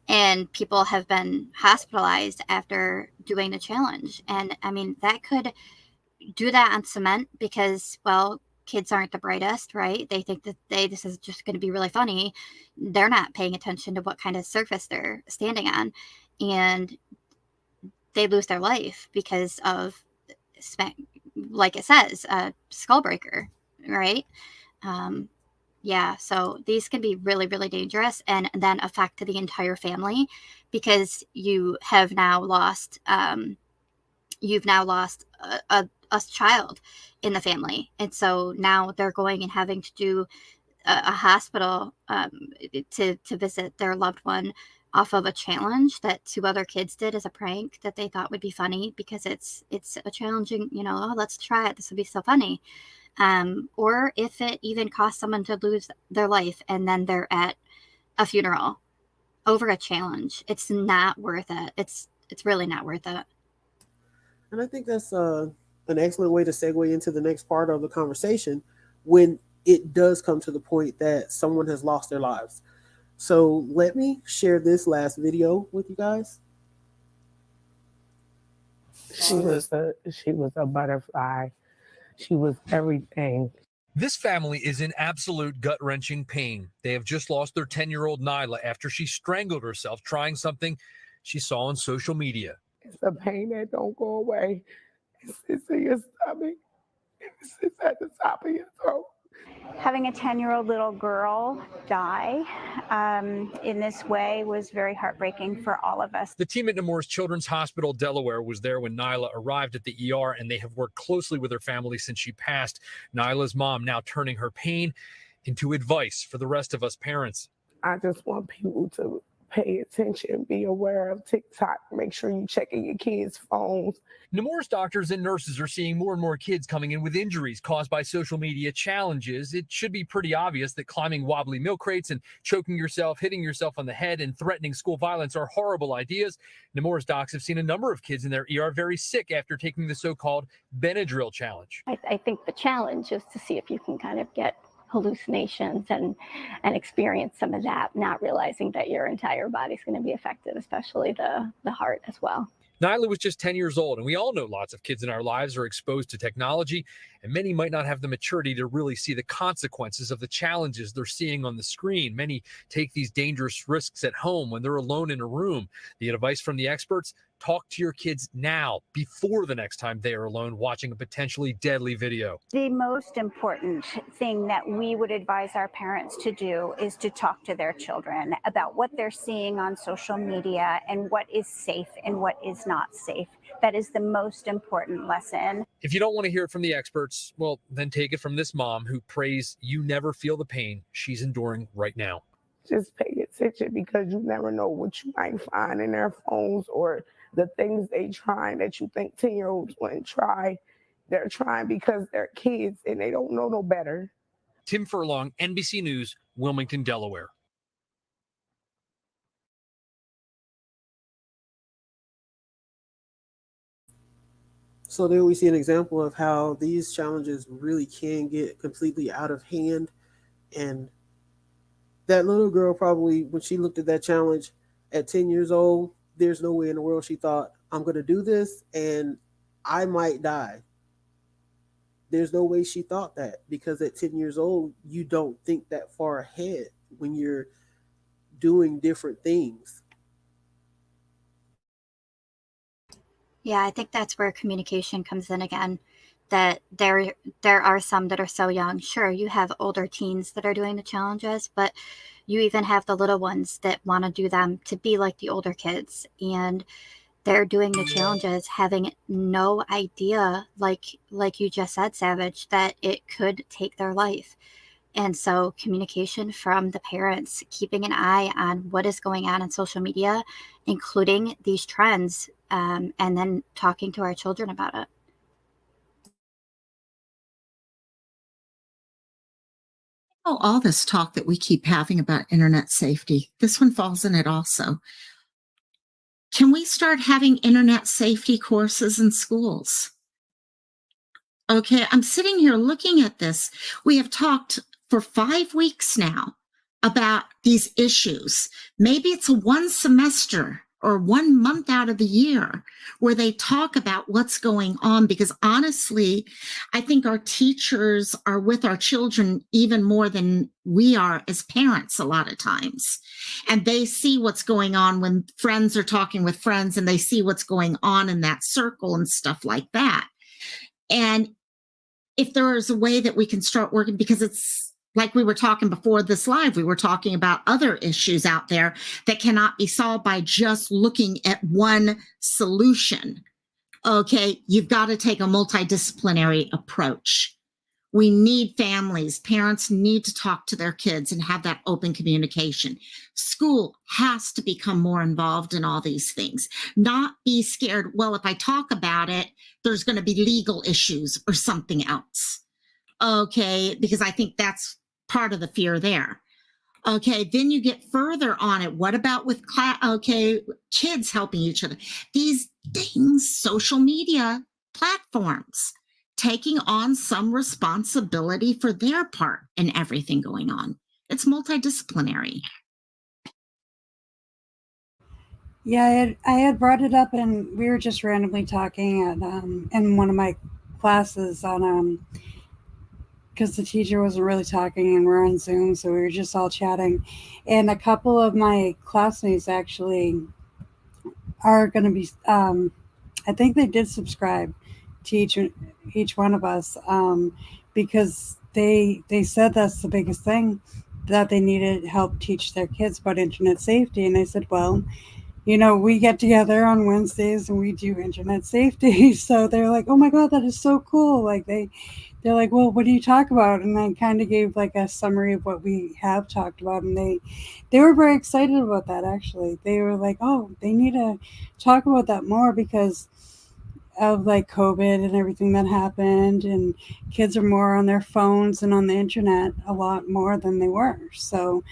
And people have been hospitalized after doing the challenge. And I mean, that could do that on cement because, well, kids aren't the brightest, right? They think that this is just going to be really funny. They're not paying attention to what kind of surface they're standing on. And they lose their life because of, like it says, skull breaker, right? Yeah, so these can be really, really dangerous and then affect the entire family because you have now lost a child in the family. And so now they're going and having to do a hospital to visit their loved one off of a challenge that two other kids did as a prank that they thought would be funny because it's a challenging, oh, let's try it. This will be so funny. Or if it even costs someone to lose their life and then they're at a funeral over a challenge, it's not worth it. It's really not worth it. And I think that's an excellent way to segue into the next part of the conversation when it does come to the point that someone has lost their lives. So let me share this last video with you guys. She was a butterfly. She was everything. This family is in absolute gut-wrenching pain. They have just lost their 10-year-old Nyla after she strangled herself trying something she saw on social media. It's a pain that don't go away. It's in your stomach. It's at the top of your throat. Having a 10-year-old little girl die in this way was very heartbreaking for all of us. The team at Nemours Children's Hospital, Delaware, was there when Nyla arrived at the ER, and they have worked closely with her family since she passed. Nyla's mom now turning her pain into advice for the rest of us parents. I just want people to pay attention, be aware of TikTok, make sure you're checking your kids' phones. Nemours doctors and nurses are seeing more and more kids coming in with injuries caused by social media challenges. It should be pretty obvious that climbing wobbly milk crates and choking yourself, hitting yourself on the head, and threatening school violence are horrible ideas. Nemours docs have seen a number of kids in their ER very sick after taking the so-called Benadryl challenge. I think the challenge is to see if you can kind of get hallucinations and experience some of that, not realizing that your entire body's going to be affected, especially the heart as well. Nyla was just 10 years old, and we all know lots of kids in our lives are exposed to technology, and many might not have the maturity to really see the consequences of the challenges they're seeing on the screen. Many take these dangerous risks at home when they're alone in a room. The advice from the experts: talk to your kids now, before the next time they are alone watching a potentially deadly video. The most important thing that we would advise our parents to do is to talk to their children about what they're seeing on social media and what is safe and what is not safe. That is the most important lesson. If you don't want to hear it from the experts, well, then take it from this mom who prays you never feel the pain she's enduring right now. Just pay attention, because you never know what you might find in their phones or the things they trying that you think 10-year-olds wouldn't try. They're trying because they're kids and they don't know no better. Tim Furlong, NBC News, Wilmington, Delaware. So there we see an example of how these challenges really can get completely out of hand. And that little girl probably, when she looked at that challenge at 10 years old, there's no way in the world she thought, I'm going to do this and I might die. There's no way she thought that, because at 10 years old, you don't think that far ahead when you're doing different things. Yeah, I think that's where communication comes in again. That there are some that are so young. Sure, you have older teens that are doing the challenges, but you even have the little ones that want to do them to be like the older kids. And they're doing the challenges having no idea, like you just said, Savage, that it could take their life. And so communication from the parents, keeping an eye on what is going on social media, including these trends, and then talking to our children about it. All this talk that we keep having about internet safety, this one falls in it also. Can we start having internet safety courses in schools? Okay, I'm sitting here looking at this. We have talked for 5 weeks now about these issues. Maybe it's a one semester or 1 month out of the year where they talk about what's going on, because honestly, I think our teachers are with our children even more than we are as parents a lot of times. And they see what's going on when friends are talking with friends, and they see what's going on in that circle and stuff like that. And if there is a way that we can start working, because it's like we were talking before this live, we were talking about other issues out there that cannot be solved by just looking at one solution. Okay, you've got to take a multidisciplinary approach. We need families, parents need to talk to their kids and have that open communication. School has to become more involved in all these things, not be scared. Well, if I talk about it, there's going to be legal issues or something else. Okay, because I think that's part of the fear there. Okay, then you get further on it. What about with kids helping each other? These things, social media platforms, taking on some responsibility for their part in everything going on. It's multidisciplinary. Yeah, I had brought it up, and we were just randomly talking at in one of my classes on because the teacher wasn't really talking, and we're on Zoom, so we were just all chatting. And a couple of my classmates actually are going to be, I think they did subscribe to each one of us, because they said that's the biggest thing, that they needed help teach their kids about internet safety. And I said, well, we get together on Wednesdays and we do internet safety. So they're like, oh my God, that is so cool. Like they're like, well, what do you talk about? And I kind of gave like a summary of what we have talked about. And they were very excited about that, actually. They were like, oh, they need to talk about that more because of like COVID and everything that happened. And kids are more on their phones and on the internet a lot more than they were. So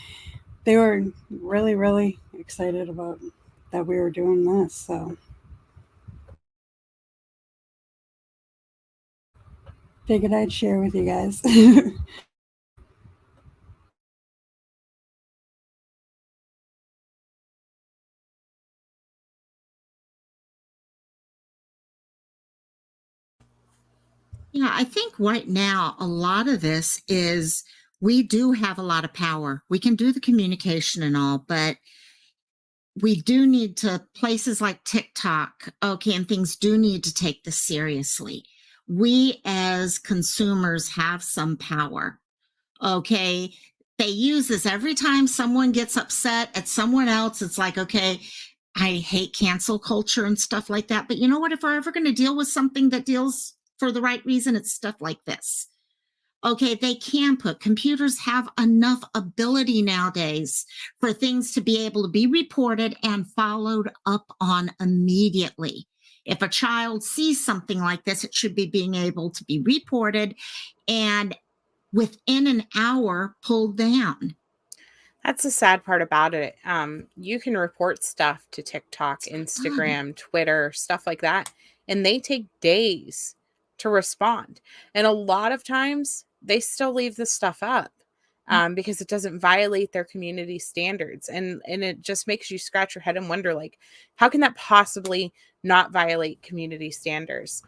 they were really, really excited about that we were doing this. So figured I'd share with you guys. Yeah, I think right now a lot of this is we do have a lot of power. We can do the communication and all, but we do need to, places like TikTok, okay, and things do need to take this seriously. We as consumers have some power, okay? They use this every time someone gets upset at someone else. It's like, okay, I hate cancel culture and stuff like that. But you know what? If we're ever going to deal with something that deals for the right reason, it's stuff like this. Okay, they can put, computers have enough ability nowadays for things to be able to be reported and followed up on immediately. If a child sees something like this, it should be being able to be reported and within an hour pulled down. That's the sad part about it. You can report stuff to TikTok, Instagram, Twitter, stuff like that, and they take days to respond. And a lot of times they still leave the stuff up because it doesn't violate their community standards. And it just makes you scratch your head and wonder, like, how can that possibly not violate community standards?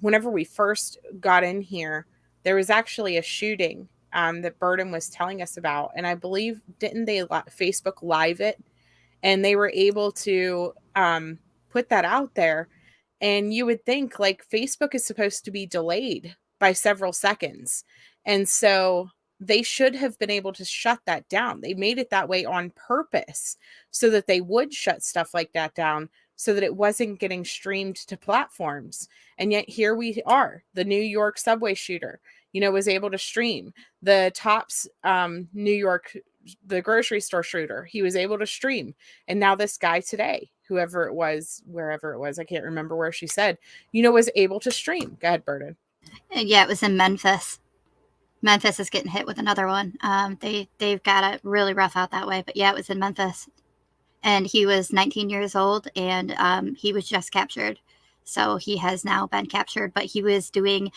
Whenever we first got in here, there was actually a shooting that Burden was telling us about. And I believe, didn't they Facebook Live it? And they were able to put that out there. And you would think, like, Facebook is supposed to be delayed by several seconds. And so they should have been able to shut that down. They made it that way on purpose so that they would shut stuff like that down so that it wasn't getting streamed to platforms. And yet here we are, the New York subway shooter, was able to stream. The Tops New York, the grocery store shooter, he was able to stream. And now this guy today, whoever it was, wherever it was, I can't remember where she said, was able to stream. Go ahead, Burden. Yeah, it was in Memphis. Memphis is getting hit with another one. They've got it really rough out that way. But yeah, it was in Memphis. And he was 19 years old, and he was just captured. So he has now been captured, but he was doing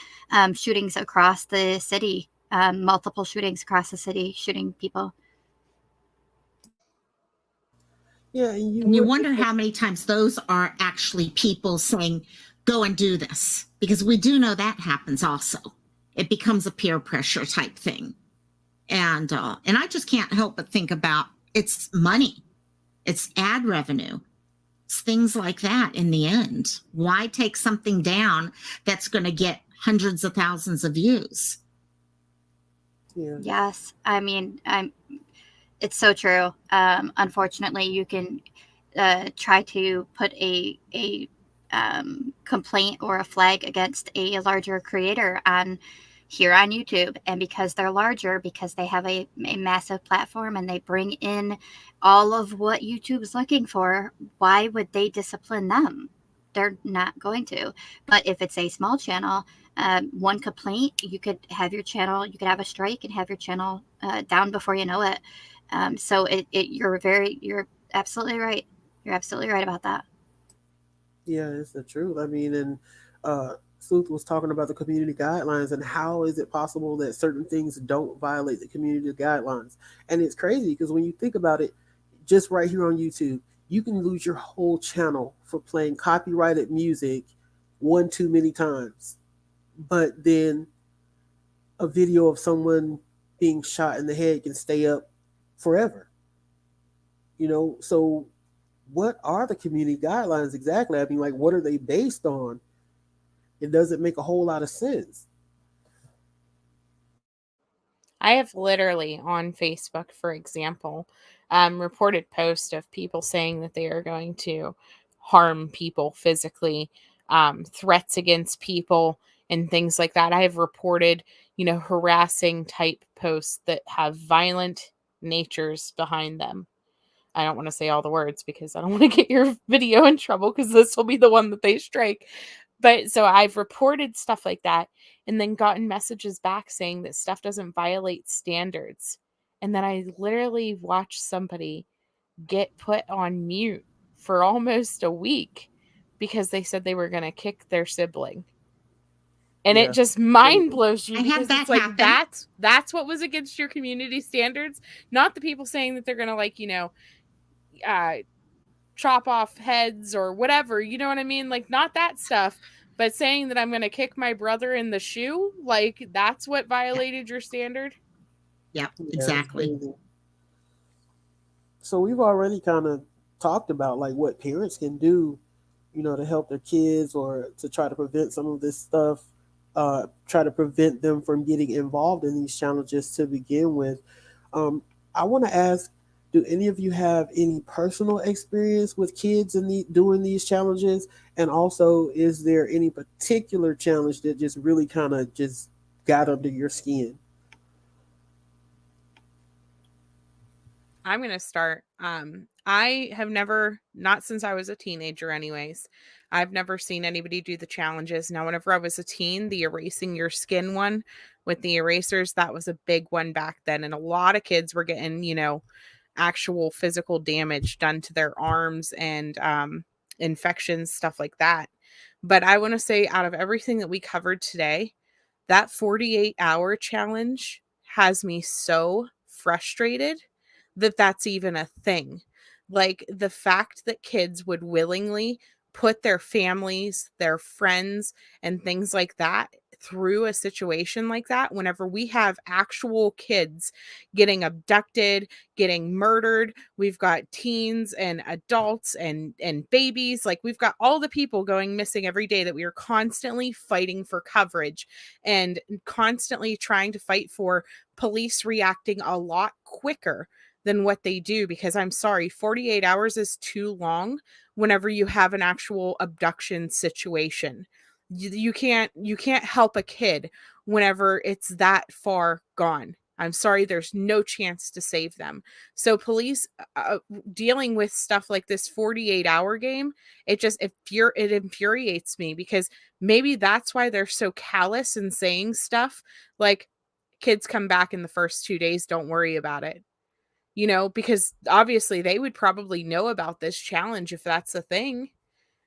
shootings across the city, multiple shootings across the city, shooting people. Yeah, and you wonder how many times those are actually people saying, go and do this, because we do know that happens also. It becomes a peer pressure type thing. And I just can't help but think about, it's money. It's ad revenue. It's things like that in the end. Why take something down that's going to get hundreds of thousands of views? Yeah. Yes. I mean, it's so true. Unfortunately, you can try to put a complaint or a flag against a larger creator here on YouTube, and because they're larger, because they have a massive platform and they bring in all of what YouTube is looking for, why would they discipline them? They're not going to. But if it's a small channel, one complaint, you could have your channel, you could have a strike and have your channel down before you know it. So you're absolutely right. You're absolutely right about that. Yeah, it's the truth. I mean, and Sleuth was talking about the community guidelines and how is it possible that certain things don't violate the community guidelines. And it's crazy because when you think about it, just right here on YouTube, you can lose your whole channel for playing copyrighted music one too many times. But then a video of someone being shot in the head can stay up forever. So what are the community guidelines exactly? I mean, like, what are they based on? It doesn't make a whole lot of sense. I have literally on Facebook, for example, reported posts of people saying that they are going to harm people physically, threats against people, and things like that. I have reported, harassing type posts that have violent natures behind them. I don't want to say all the words because I don't want to get your video in trouble, because this will be the one that they strike. But so I've reported stuff like that and then gotten messages back saying that stuff doesn't violate standards. And then I literally watched somebody get put on mute for almost a week because they said they were going to kick their sibling. And it just mind blows you, because it's like, that's what was against your community standards, not the people saying that they're going to chop off heads or whatever, you know what I mean? Like, not that stuff, but saying that I'm going to kick my brother in the shoe, like, that's what violated your standard. Yeah, exactly. So we've already kind of talked about like what parents can do, to help their kids or to try to prevent some of this stuff, try to prevent them from getting involved in these challenges to begin with. I want to ask, do any of you have any personal experience with kids in doing these challenges? And also, is there any particular challenge that just really kind of just got under your skin? I'm going to start. I have never, not since I was a teenager anyways, I've never seen anybody do the challenges. Now, whenever I was a teen, the erasing your skin one with the erasers, that was a big one back then. And a lot of kids were getting, actual physical damage done to their arms and infections, stuff like that. But I want to say, out of everything that we covered today, that 48-hour challenge has me so frustrated that that's even a thing. Like, the fact that kids would willingly put their families, their friends, and things like that through a situation like that, whenever we have actual kids getting abducted, getting murdered, we've got teens and adults and babies, like, we've got all the people going missing every day that we are constantly fighting for coverage and constantly trying to fight for police reacting a lot quicker than what they do, because I'm sorry, 48 hours is too long whenever you have an actual abduction situation. You can't help a kid whenever it's that far gone. I'm sorry, there's no chance to save them. So police dealing with stuff like this 48-hour game, it infuriates me, because maybe that's why they're so callous and saying stuff like, kids come back in the first 2 days, don't worry about it. Because obviously they would probably know about this challenge if that's a thing.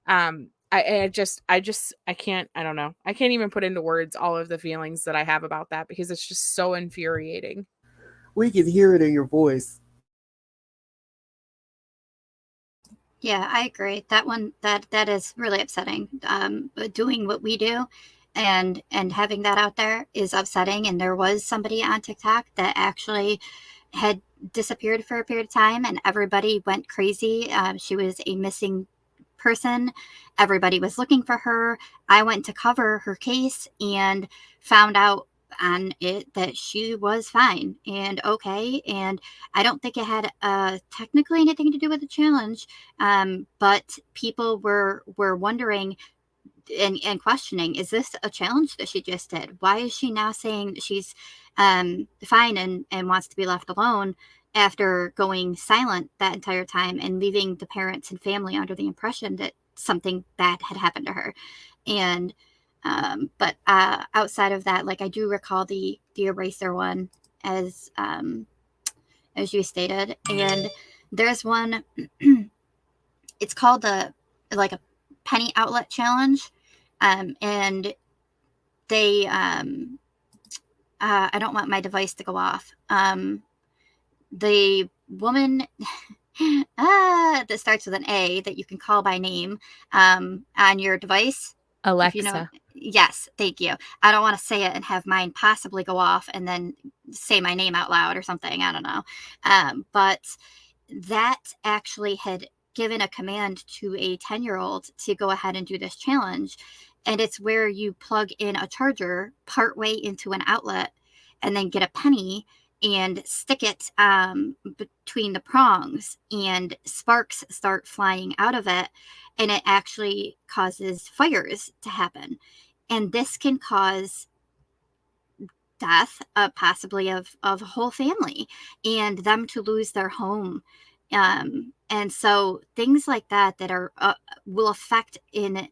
I can't, I don't know. I can't even put into words all of the feelings that I have about that, because it's just so infuriating. We can hear it in your voice. Yeah, I agree. That one, that is really upsetting. Doing what we do and having that out there is upsetting. And there was somebody on TikTok that actually had disappeared for a period of time, and everybody went crazy. She was a missing person. Everybody was looking for her. I went to cover her case and found out on it that she was fine and okay. And I don't think it had technically anything to do with the challenge, but people were wondering and questioning, is this a challenge that she just did? Why is she now saying that she's fine and wants to be left alone after going silent that entire time and leaving the parents and family under the impression that something bad had happened to her? And but outside of that, like, I do recall the eraser one, as you stated, and there's one it's called a penny outlet challenge, and they I don't want my device to go off. The woman that starts with an A that you can call by name on your device. Alexa. Yes, thank you. I don't want to say it and have mine possibly go off and then say my name out loud or something. I don't know. But that actually had given a command to a 10-year-old to go ahead and do this challenge. And it's where you plug in a charger partway into an outlet, and then get a penny and stick it between the prongs, and sparks start flying out of it, and it actually causes fires to happen. And this can cause death, possibly of a whole family, and them to lose their home. And so things like that are will affect in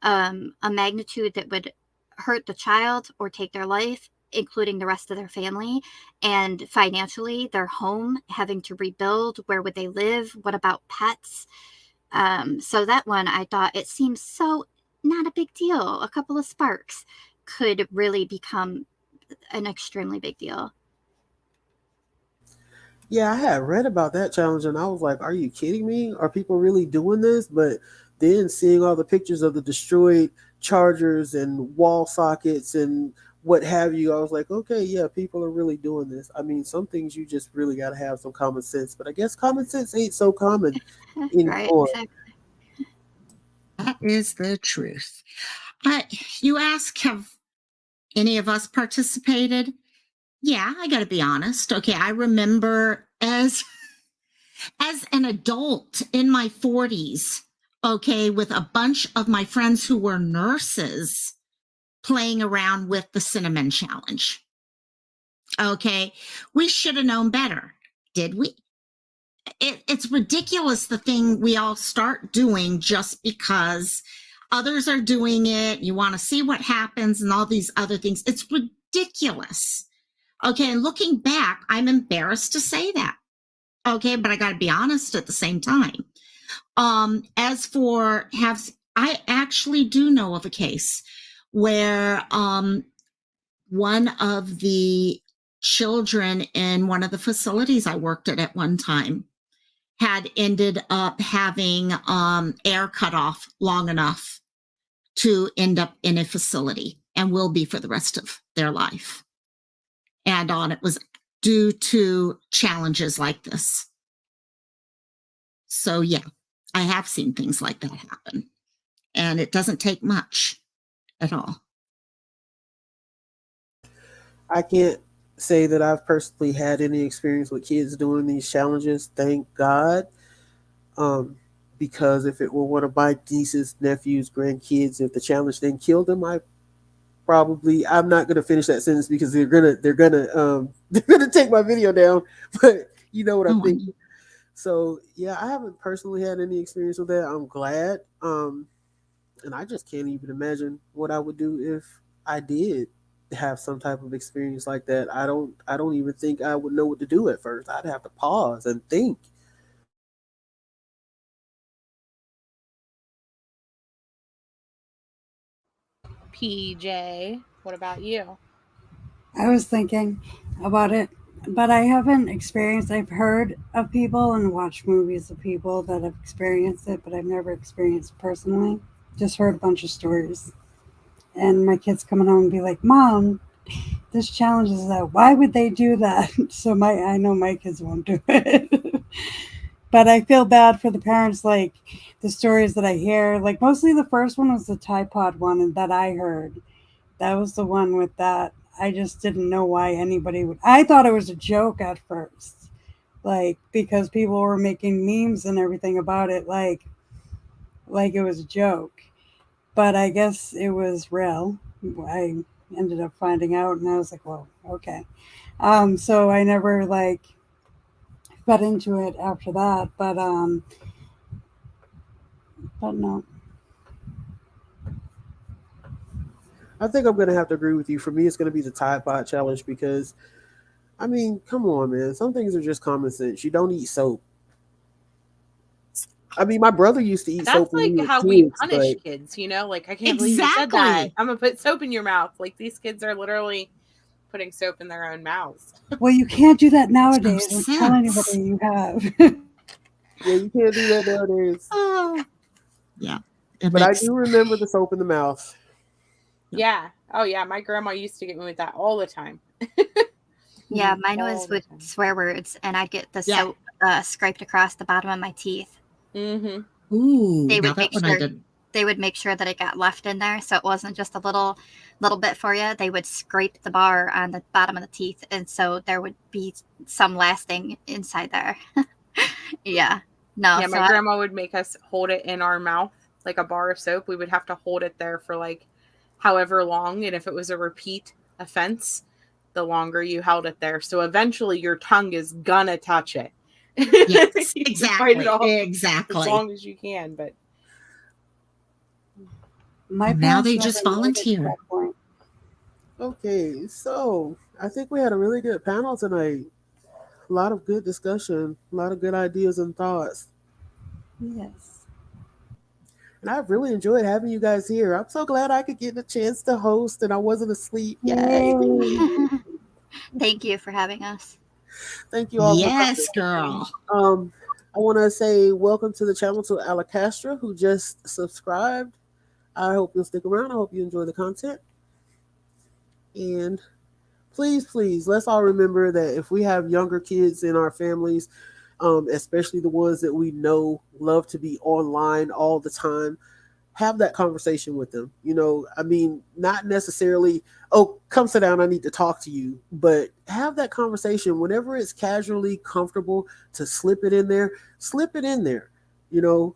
a magnitude that would hurt the child or take their life, including the rest of their family, and financially their home, having to rebuild. Where would they live? What about pets? So that one, I thought, it seems so not a big deal. A couple of sparks could really become an extremely big deal. Yeah, I had read about that challenge and I was like, are you kidding me? Are people really doing this? But then seeing all the pictures of the destroyed chargers and wall sockets and what have you, I was like, okay, yeah, people are really doing this. I mean, some things you just really got to have some common sense, but I guess common sense ain't so common anymore. Right, exactly. That is the truth. You ask, have any of us participated? Yeah, I got to be honest. Okay, I remember as an adult in my 40s, okay, with a bunch of my friends who were nurses playing around with the cinnamon challenge. Okay, we should have known better, did we? It's ridiculous, the thing we all start doing just because others are doing it. You want to see what happens and all these other things. It's ridiculous. Okay, and looking back, I'm embarrassed to say that. Okay, but I got to be honest at the same time. As for I actually do know of a case where one of the children in one of the facilities I worked at one time had ended up having air cut off long enough to end up in a facility and will be for the rest of their life. And it was due to challenges like this. So yeah, I have seen things like that happen. And it doesn't take much at all. I can't say that I've personally had any experience with kids doing these challenges, thank God. Because if it were one of my nieces, nephews, grandkids, if the challenge then killed them, I'm not gonna finish that sentence because they're gonna take my video down. But you know what I'm thinking. So yeah, I haven't personally had any experience with that. I'm glad. And I just can't even imagine what I would do if I did have some type of experience like that. I don't even think I would know what to do at first. I'd have to pause and think. PJ, what about you? I was thinking about it, but I haven't experienced. I've heard of people and watched movies of people that have experienced it, but I've never experienced it personally. Just heard a bunch of stories. And my kids coming home and be like, Mom, this challenge is that. Why would they do that? So I know my kids won't do it. But I feel bad for the parents, like the stories that I hear. Like mostly the first one was the Tide Pod one that I heard. That was the one with that. I just didn't know why anybody would. I thought it was a joke at first, like because people were making memes and everything about it, like it was a joke. But I guess it was real. I ended up finding out, and I was like, "Well, okay." So I never got into it after that, but no. I think I'm gonna have to agree with you. For me, it's gonna be the Tide Pod challenge because, I mean, come on, man. Some things are just common sense. You don't eat soap. I mean, my brother used to eat soap. That's like how we punish kids, you know? Like, I can't believe you said that. I'm gonna put soap in your mouth. Like, these kids are literally putting soap in their own mouths. Well, you can't do that nowadays. Don't tell anybody you have. Yeah, you can't do that nowadays. Yeah. But I do remember the soap in the mouth. Yeah. Oh, yeah. My grandma used to get me with that all the time. Yeah, mine was with swear words, and I'd get the soap scraped across the bottom of my teeth. Mm-hmm. Ooh, They would make sure they would make sure that it got left in there, so it wasn't just a little bit for you. They would scrape the bar on the bottom of the teeth, and so there would be some lasting inside there. Yeah. No. Yeah, so my grandma would make us hold it in our mouth like a bar of soap. We would have to hold it there for like however long, and if it was a repeat offense, the longer you held it there. So eventually your tongue is gonna touch it. Yes, You exactly. fight it off Exactly. as long as you can, but My Now they parents just never made it to volunteer. that point. Okay, so I think we had a really good panel tonight. A lot of good discussion, a lot of good ideas and thoughts. Yes. And I've really enjoyed having you guys here. I'm so glad I could get the chance to host and I wasn't asleep. Yay! Thank you for having us. Thank you all Yes, for coming. girl. I want to say welcome to the channel to Alacastra, who just subscribed. I hope you'll stick around. I hope you enjoy the content. And please, please, let's all remember that if we have younger kids in our families, especially the ones that we know love to be online all the time, have that conversation with them. You know, I mean, not necessarily, oh, come sit down, I need to talk to you, but have that conversation whenever it's casually comfortable to slip it in there, you know,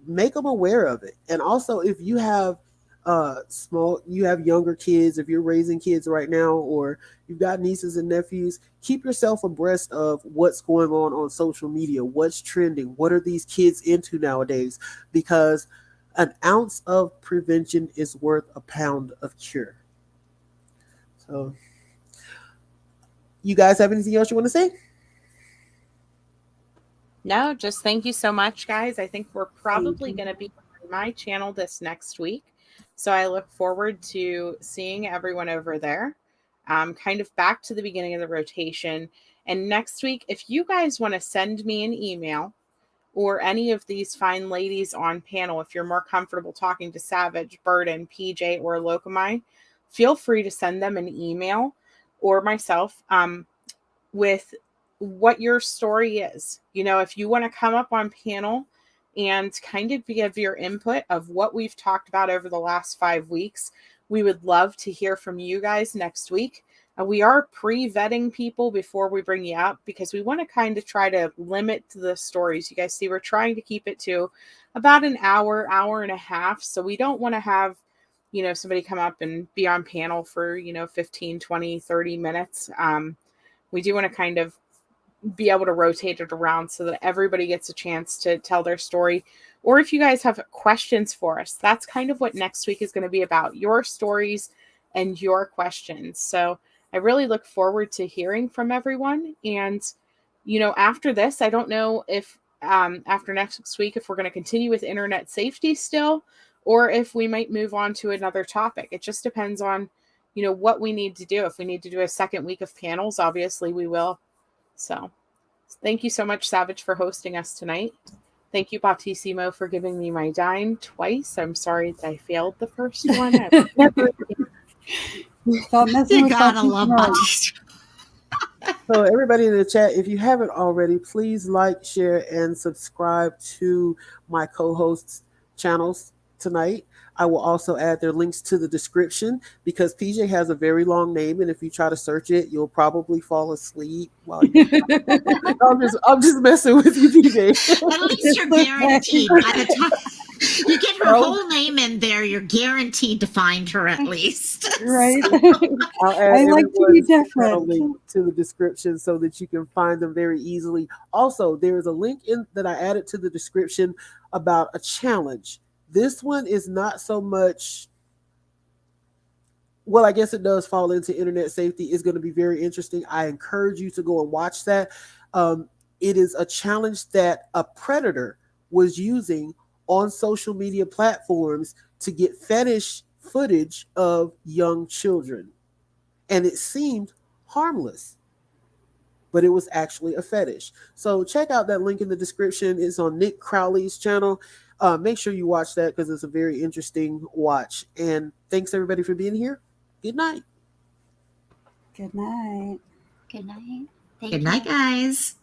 make them aware of it. And also, if you have you have younger kids, if you're raising kids right now, or you've got nieces and nephews, keep yourself abreast of what's going on social media, what's trending, what are these kids into nowadays, because an ounce of prevention is worth a pound of cure. So, you guys have anything else you want to say? no, just thank you so much, guys. I think we're probably going to be on my channel this next week. So I look forward to seeing everyone over there. Kind of back to the beginning of the rotation. And next week, if you guys want to send me an email, or any of these fine ladies on panel, if you're more comfortable talking to Savage, Burden, PJ, or Locomai, feel free to send them an email or myself with what your story is. You know, if you want to come up on panel and kind of give your input of what we've talked about over the last 5 weeks, we would love to hear from you guys next week. We are pre-vetting people before we bring you up because we want to kind of try to limit the stories. You guys see, we're trying to keep it to about an hour, hour and a half. So we don't want to have, you know, somebody come up and be on panel for, 15, 20, 30 minutes. We do want to kind of be able to rotate it around so that everybody gets a chance to tell their story. Or if you guys have questions for us, that's kind of what next week is going to be about, your stories and your questions. So I really look forward to hearing from everyone. And, after this, I don't know if after next week, if we're going to continue with internet safety still, or if we might move on to another topic. It just depends on, what we need to do. If we need to do a second week of panels, obviously we will. So thank you so much, Savage, for hosting us tonight. Thank you, Bautissimo, for giving me my dime twice. I'm sorry that I failed the first one. Stop messing You with gotta Bautissimo. love Bautissimo. So everybody in the chat, if you haven't already, please like, share, and subscribe to my co-hosts' channels tonight. I will also add their links to the description because PJ has a very long name, and if you try to search it, you'll probably fall asleep while you. I'm just messing with you, PJ. At least you're guaranteed by the time you get her whole name in there, you're guaranteed to find her at least. Right. I'll add I like to be everyone's channel different. link to the description so that you can find them very easily. Also, there is a link that I added to the description about a challenge. This one is not so much, well, I guess it does fall into internet safety. It's going to be very interesting. I encourage you to go and watch that. It is a challenge that a predator was using on social media platforms to get fetish footage of young children. And it seemed harmless, but it was actually a fetish. So check out that link in the description. It's on Nick Crowley's channel. Make sure you watch that because it's a very interesting watch. And thanks everybody for being here. Good night. Good night. Good night. Thank Good you. night, guys.